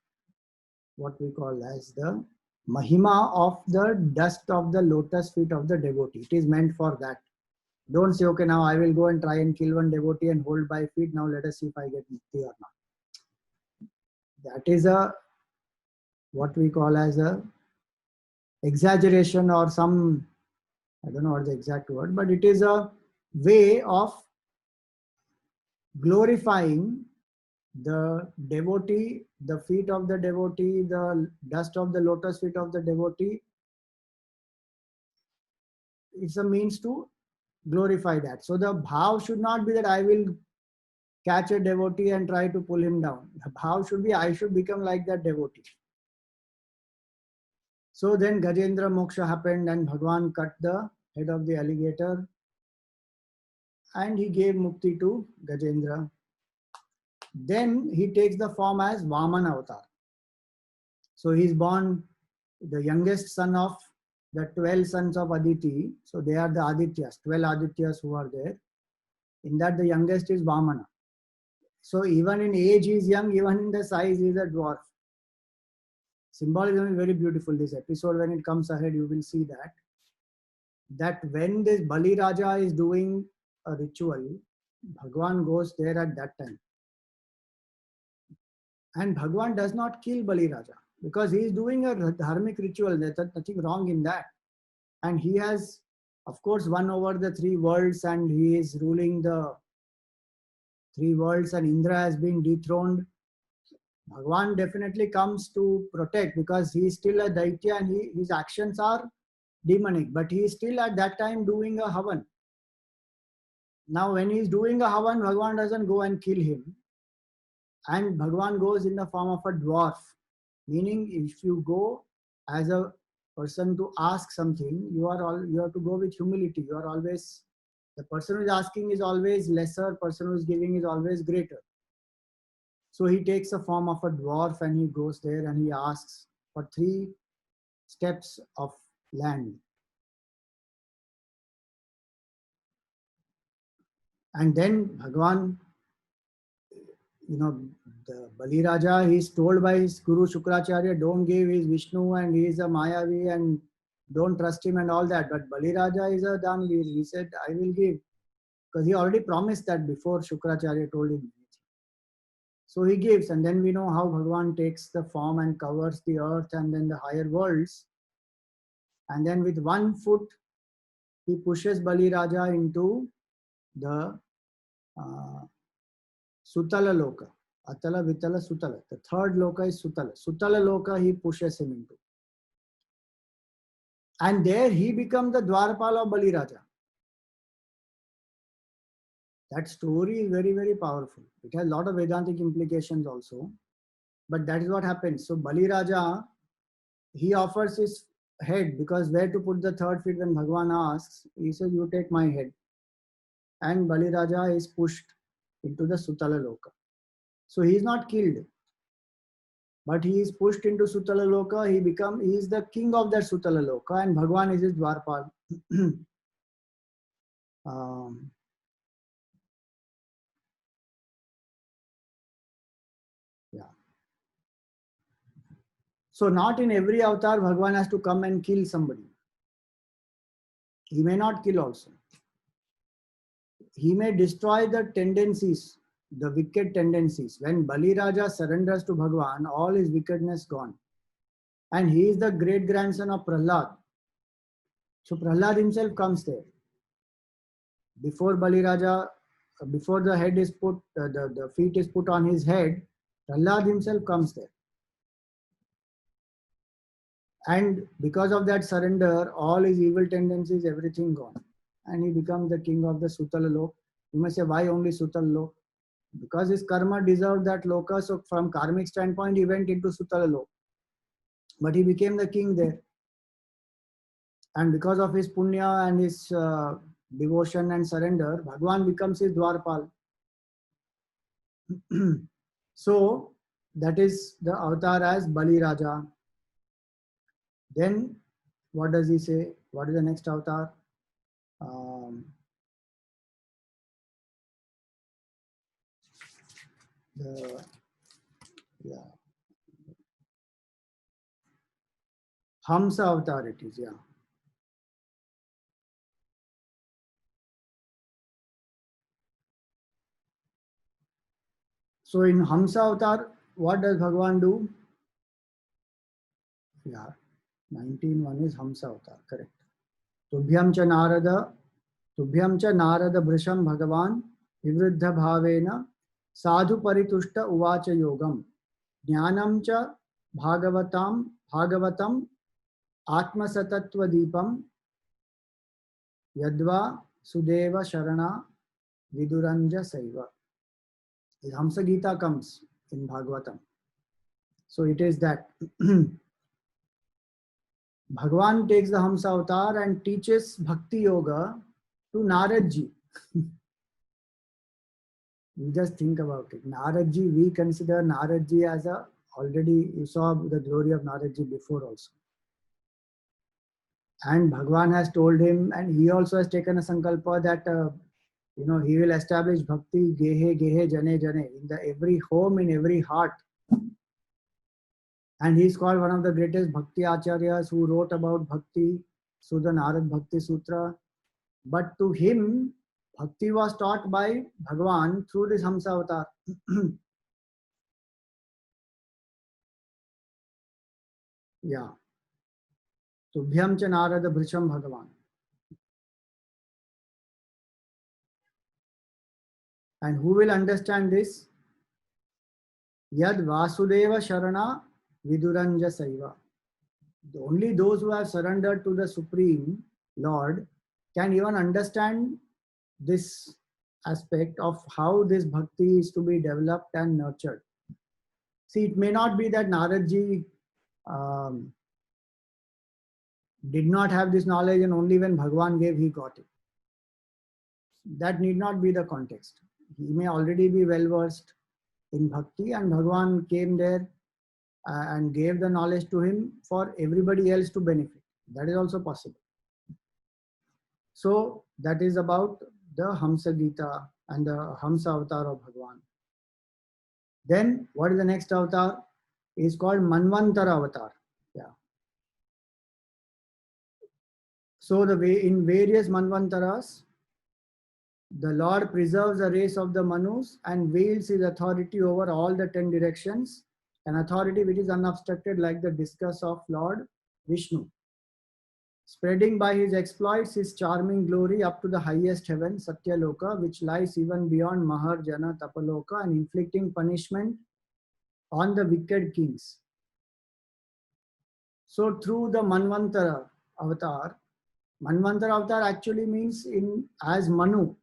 what we call as the mahima of the dust of the lotus feet of the devotee. It is meant for that. Don't say, okay, now I will go and try and kill one devotee and hold by feet. Now let us see if I get mukti or not. That is what we call as a exaggeration or some, I don't know what the exact word, but it is a way of glorifying the devotee, the feet of the devotee, the dust of the lotus feet of the devotee, it's a means to glorify that. So the bhav should not be that I will catch a devotee and try to pull him down. The bhav should be I should become like that devotee. So then Gajendra Moksha happened and Bhagwan cut the head of the alligator and he gave mukti to Gajendra. Then he takes the form as Vaman avatar. So he's born the youngest son of the 12 sons of Aditi. So they are the Adityas, 12 Adityas who are there. In that the youngest is Vamana. So even in age he is young, even in the size he is a dwarf. Symbolism is very beautiful. This episode, when it comes ahead, you will see that when this Bali Raja is doing a ritual, Bhagwan goes there at that time. And Bhagwan does not kill Bali Raja because he is doing a dharmic ritual. There's nothing wrong in that. And he has, of course, won over the 3 worlds and he is ruling the 3 worlds and Indra has been dethroned. Bhagwan definitely comes to protect because he is still a Daitya and his actions are demonic, but he is still at that time doing a Havan. Now when he is doing a Havan, Bhagwan doesn't go and kill him. And Bhagwan goes in the form of a dwarf, meaning if you go as a person to ask something, you have to go with humility. You are always, the person who is asking is always lesser, person who is giving is always greater. So he takes the form of a dwarf and he goes there and he asks for 3 steps of land. And then Bhagwan, the Bali Raja, he is told by his Guru Shukracharya, don't give his Vishnu and he is a Mayavi and don't trust him and all that. But Bali Raja is a Danveer. He said, I will give. Because he already promised that before Shukracharya told him. So he gives, and then we know how Bhagwan takes the form and covers the earth and then the higher worlds. And then with 1 foot, he pushes Bali Raja into the Sutala Loka. Atala, Vitala, Sutala. The 3rd Loka is Sutala. Sutala Loka he pushes him into. And there he becomes the Dwarpala of Bali Raja. That story is very, very powerful. It has a lot of Vedantic implications also. But that is what happens. So Bali Raja, he offers his head because where to put the 3rd feet when Bhagwan asks, he says, you take my head. And Bali Raja is pushed into the Sutala Loka. So he is not killed, but he is pushed into Sutala Loka. He is the king of that Sutala Loka and Bhagwan is his Dwarpal. So not in every avatar Bhagwan has to come and kill somebody. He may not kill also. He may destroy the tendencies, the wicked tendencies. When Bali Raja surrenders to Bhagwan, all his wickedness gone. And he is the great grandson of Prahlad. So Prahlad himself comes there. Before Bali Raja, before the head is put, the feet is put on his head, Prahlad himself comes there. And because of that surrender, all his evil tendencies, everything gone. And he becomes the king of the Sutala Lok. You may say, why only Sutala Lok? Because his karma deserved that loka, so from karmic standpoint, he went into Sutala Lok. But he became the king there. And because of his punya and his devotion and surrender, Bhagwan becomes his Dwarpal. So that is the avatar as Bali Raja. Then what does he say? What is the next avatar? Hamsa avatar it is, yeah. So in Hamsa avatar, what does Bhagwan do? Yeah, 19.1 is Hamsa avatar, correct. Tubhyam cha Narada Bhrisham Bhagavan Vivruddha Bhavena Sadhu Paritushta Uvacha Yogam Jnanam cha Bhagavatam Atmasatatva Deepam Yadva Sudeva Sharana Viduranja Saiva. Hamsa Gita comes in Bhagavatam. So it is that Bhagwan takes the Hamsa avatar and teaches Bhakti Yoga to Narad Ji. You just think about it. Narad Ji, we consider Narad Ji as a, already you saw the glory of Narad Ji before also. And Bhagwan has told him, and he also has taken a sankalpa that he will establish bhakti gehe gehe jane jane in the every home, in every heart. And he is called one of the greatest bhakti acharyas who wrote about bhakti, so the Narad Bhakti Sutra. But to him, bhakti was taught by Bhagwan through this Hamsa avatar. Yeah. Tubhyam cha Narada Bhrisham Bhagavan. And who will understand this? Yad Vasudeva Sharana Viduranja Saiva. Only those who have surrendered to the Supreme Lord can even understand this aspect of how this bhakti is to be developed and nurtured. See, it may not be that Narad Ji did not have this knowledge and only when Bhagwan gave he got it. That need not be the context. He may already be well versed in bhakti and Bhagwan came there and gave the knowledge to him for everybody else to benefit. That is also possible. So that is about the Hamsa Gita and the Hamsa avatar of Bhagwan. Then what is the next avatar? It is called Manvantara avatar. Yeah. So the way in various Manvantaras, the Lord preserves the race of the Manus and wields his authority over all the 10 directions, an authority which is unobstructed like the discus of Lord Vishnu, spreading by his exploits his charming glory up to the highest heaven, Satyaloka, which lies even beyond Maharjana Tapaloka, and inflicting punishment on the wicked kings. So through the Manvantara avatar actually means as Manu.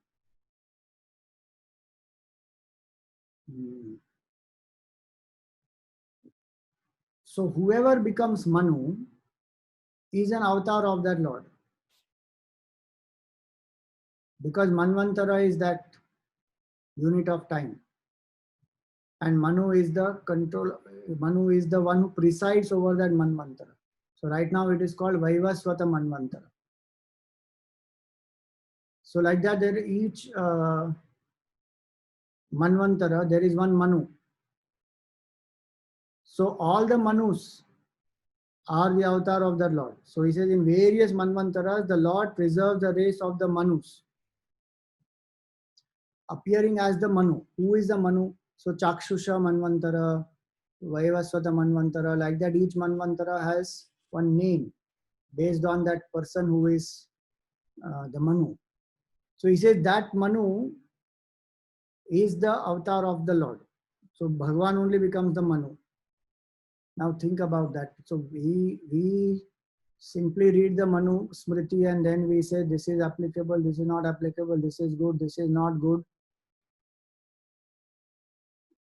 So whoever becomes Manu is an avatar of that Lord. Because Manvantara is that unit of time. And Manu is the one who presides over that Manvantara. So right now it is called Vaivasvata Manvantara. So like that, there each Manvantara, there is one Manu. So all the Manus are the avatar of the Lord. So he says in various Manvantaras, the Lord preserves the race of the Manus, appearing as the Manu. Who is the Manu? So Chakshusha Manvantara, Vaivasvata Manvantara, like that each Manvantara has one name based on that person who is the Manu. So he says that Manu is the avatar of the Lord. So Bhagwan only becomes the Manu. Now think about that. So we simply read the Manu Smriti and then we say this is applicable, this is not applicable, this is good, this is not good.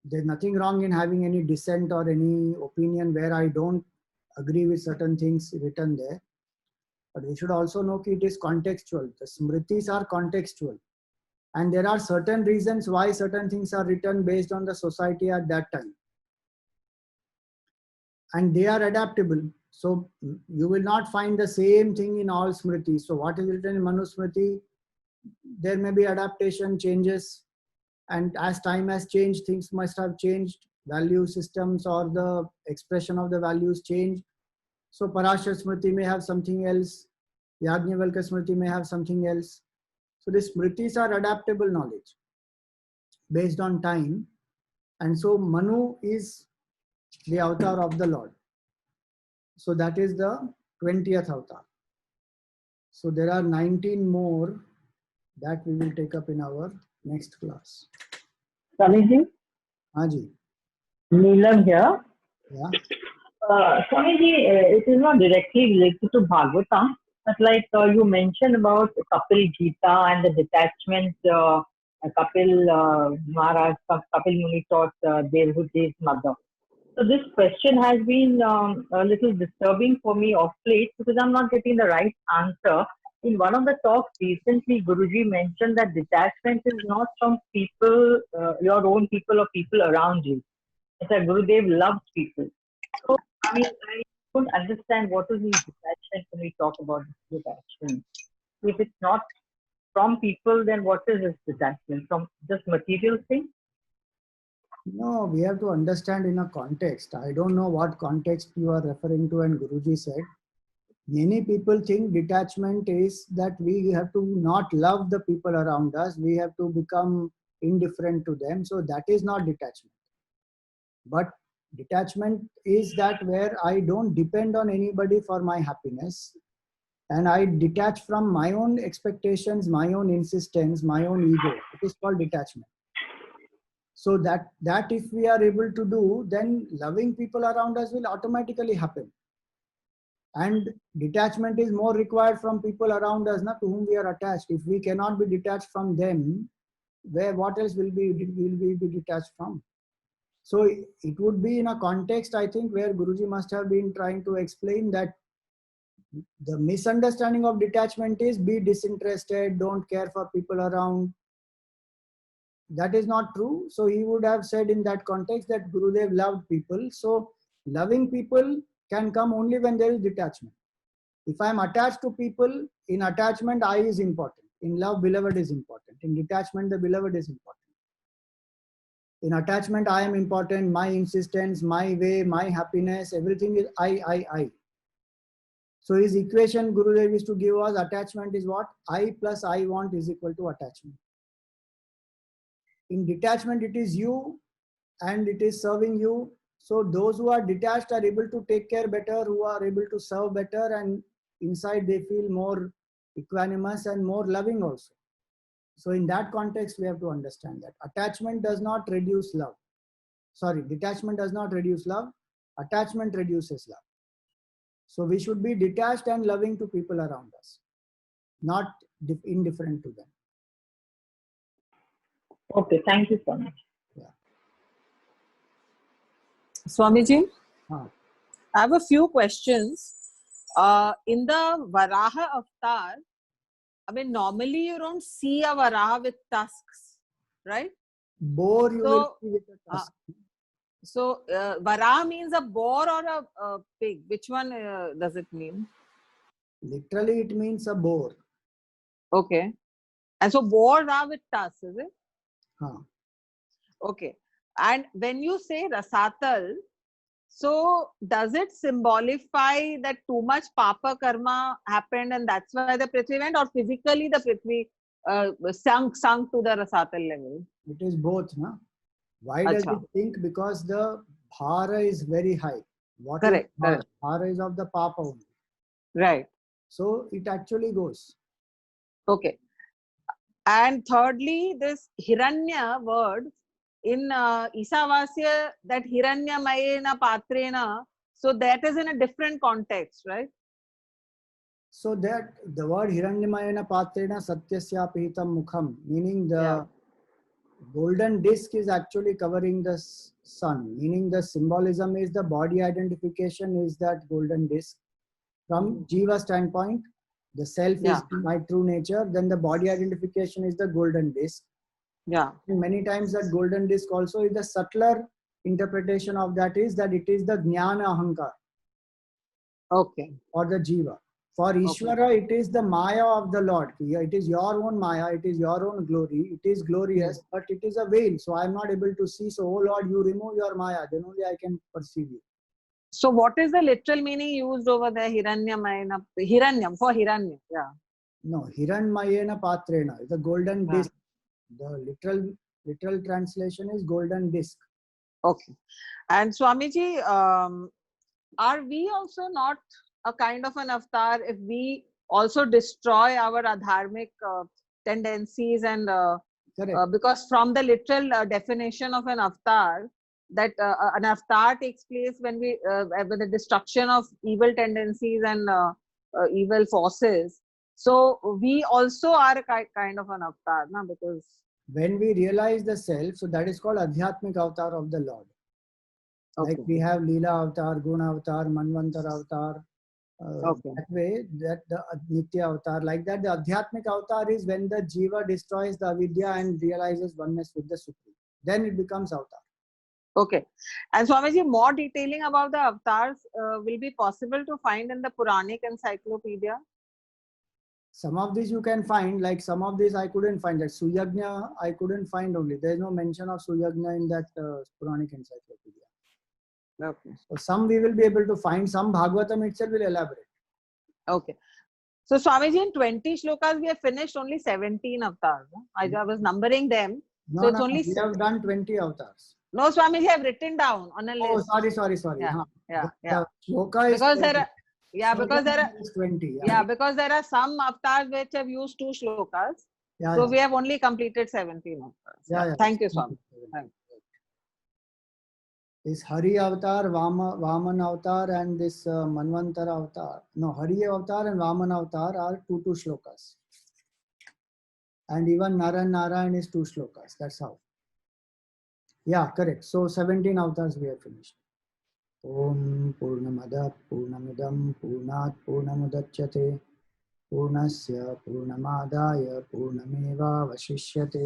There's nothing wrong in having any dissent or any opinion where I don't agree with certain things written there. But we should also know that it is contextual. The Smritis are contextual. And there are certain reasons why certain things are written based on the society at that time. And they are adaptable. So you will not find the same thing in all Smritis. So what is written in Manu Smriti, there may be adaptation, changes. And as time has changed, things must have changed. Value systems or the expression of the values change. So Parashar Smriti may have something else. Yajnavalkya Smriti may have something else. So the Smritis are adaptable knowledge based on time. And so Manu is the avatar of the Lord. So that is the 20th avatar. So there are 19 more that we will take up in our next class. Swamiji? Haji. Neelam here. Yeah. Swamiji, it is not directly related to Bhagavatam, But like you mentioned about Kapil Gita and the detachment, Kapil Maharaj, Kapil Muni taught Devhuti's mother. So this question has been a little disturbing for me of late because I'm not getting the right answer. In one of the talks recently, Guruji mentioned that detachment is not from people, your own people or people around you. It's that Gurudev loves people. So I don't understand what is this detachment when we talk about this detachment. If it's not from people, then what is this detachment? From just material things? No, we have to understand in a context. I don't know what context you are referring to, and Guruji said. Many people think detachment is that we have to not love the people around us, we have to become indifferent to them. So that is not detachment. But detachment is that where I don't depend on anybody for my happiness, and I detach from my own expectations, my own insistence, my own ego. It is called detachment. So that if we are able to do, then loving people around us will automatically happen. And detachment is more required from people around us, not to whom we are attached. If we cannot be detached from them, where what else will we be detached from? So it would be in a context, I think, where Guruji must have been trying to explain that the misunderstanding of detachment is be disinterested, don't care for people around. That is not true. So he would have said in that context that Gurudev loved people. So loving people can come only when there is detachment. If I am attached to people, in attachment, I is important. In love, beloved is important. In detachment, the beloved is important. In attachment, I am important. My insistence, my way, my happiness, everything is I. So his equation Gurudev is to give us attachment is what? I plus I want is equal to attachment. In detachment, it is you and it is serving you. So those who are detached are able to take care better, who are able to serve better, and inside they feel more equanimous and more loving also. So in that context, we have to understand that attachment does not reduce love. Sorry, detachment does not reduce love. Attachment reduces love. So we should be detached and loving to people around us, not indifferent to them. Okay, thank you so much. Yeah. Swamiji, Huh. I have a few questions. In the Varaha avatar, I mean, normally you don't see a Varaha with tusks, right? Boar you will see with a tusk. So, Varaha means a boar or a pig? Which one does it mean? Literally, it means a boar. Okay. And so, boars are with tusks, is it? Huh. Okay. And when you say Rasatal, so does it symbolify that too much Papa Karma happened and that's why the Prithvi went, or physically the Prithvi sunk to the Rasatal level? It is both, na? Why does Acha. it sink? Because the bhara is very high. What is Correct, bhara? correct. Bhara is of the papa only. Right. So it actually goes. Okay. And thirdly, this Hiranya word in Isavasya, that Hiranya Mayena Patrena, so that is in a different context, right? So that the word Hiranyamayana Patrena Satyasya Pihitam Mukham, meaning the golden disc is actually covering the sun, meaning the symbolism is the body identification is that golden disc. From Jiva standpoint, the self is my true nature, then the body identification is the golden disc. Yeah. And many times that golden disc also is the subtler interpretation of that is that it is the Jnana Ahankar. Okay. Or the Jiva. For Ishvara, it is the Maya of the Lord. It is your own Maya, it is your own glory, it is glorious, but it is a veil. So I am not able to see. So, oh Lord, you remove your Maya, then only I can perceive you. So what is the literal meaning used over there? Hiranyamayana, Hiranyam, for Hiranya. Yeah. No, Hiranmayena Patrena is the golden disc. The literal translation is golden disc. Okay. And Swamiji, are we also not a kind of an avatar if we also destroy our adharmic tendencies and because from the literal definition of an avatar, that an avatar takes place when we when the destruction of evil tendencies and evil forces. So we also are a kind of an avatar, na? Because when we realize the self, so that is called Adhyatmic avatar of the Lord. Like okay, we have Leela avatar, Guna avatar, Manvantar avatar. okay, That way, that the Nitya avatar, like that, the Adhyatmic avatar is when the Jiva destroys the Avidya and realizes oneness with the Supreme. Then it becomes avatar. okay. And Swamiji, more detailing about the avatars will be possible to find in the Puranic encyclopedia. Some of these you can find, like some of these I couldn't find. Like Suyagnya, I couldn't find only. There is no mention of Suyagnya in that Puranic encyclopedia. Okay. So some we will be able to find. Some Bhagavatam itself will elaborate. Okay. So Swamiji, in 20 shlokas, we have finished only 17 avatars. No? I was numbering them. No, So it's no, only. we have done 20 avatars. No, Swamiji, I have written down on a Oh, list. sorry. Yeah, Huh. yeah, The yeah. shloka is Because 20. there are, yeah, because there are, is 20. yeah, because there are some avatars which have used 2 shlokas. Yeah, So yeah. we have only completed 17 avatars. Yeah, yeah. Thank you, Swami. Thank you. This Hari avatar, Vaman avatar, and this Manvantar avatar. No, Hari avatar and Vaman avatar are two shlokas. And even Narayan is 2 shlokas. That's how. Yeah, correct. So 17 avatars we have finished. Om Purnamada Purnamidam Purnat Purnamudachyate Purnasya Purnamadaya Purnameva Vashishyate.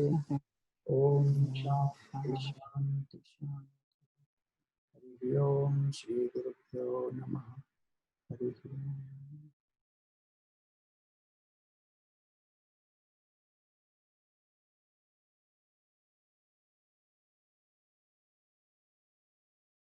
Om Shanti Shanti Shanti. Hari Om Shri Guru Pyo Namaha. Hari Om.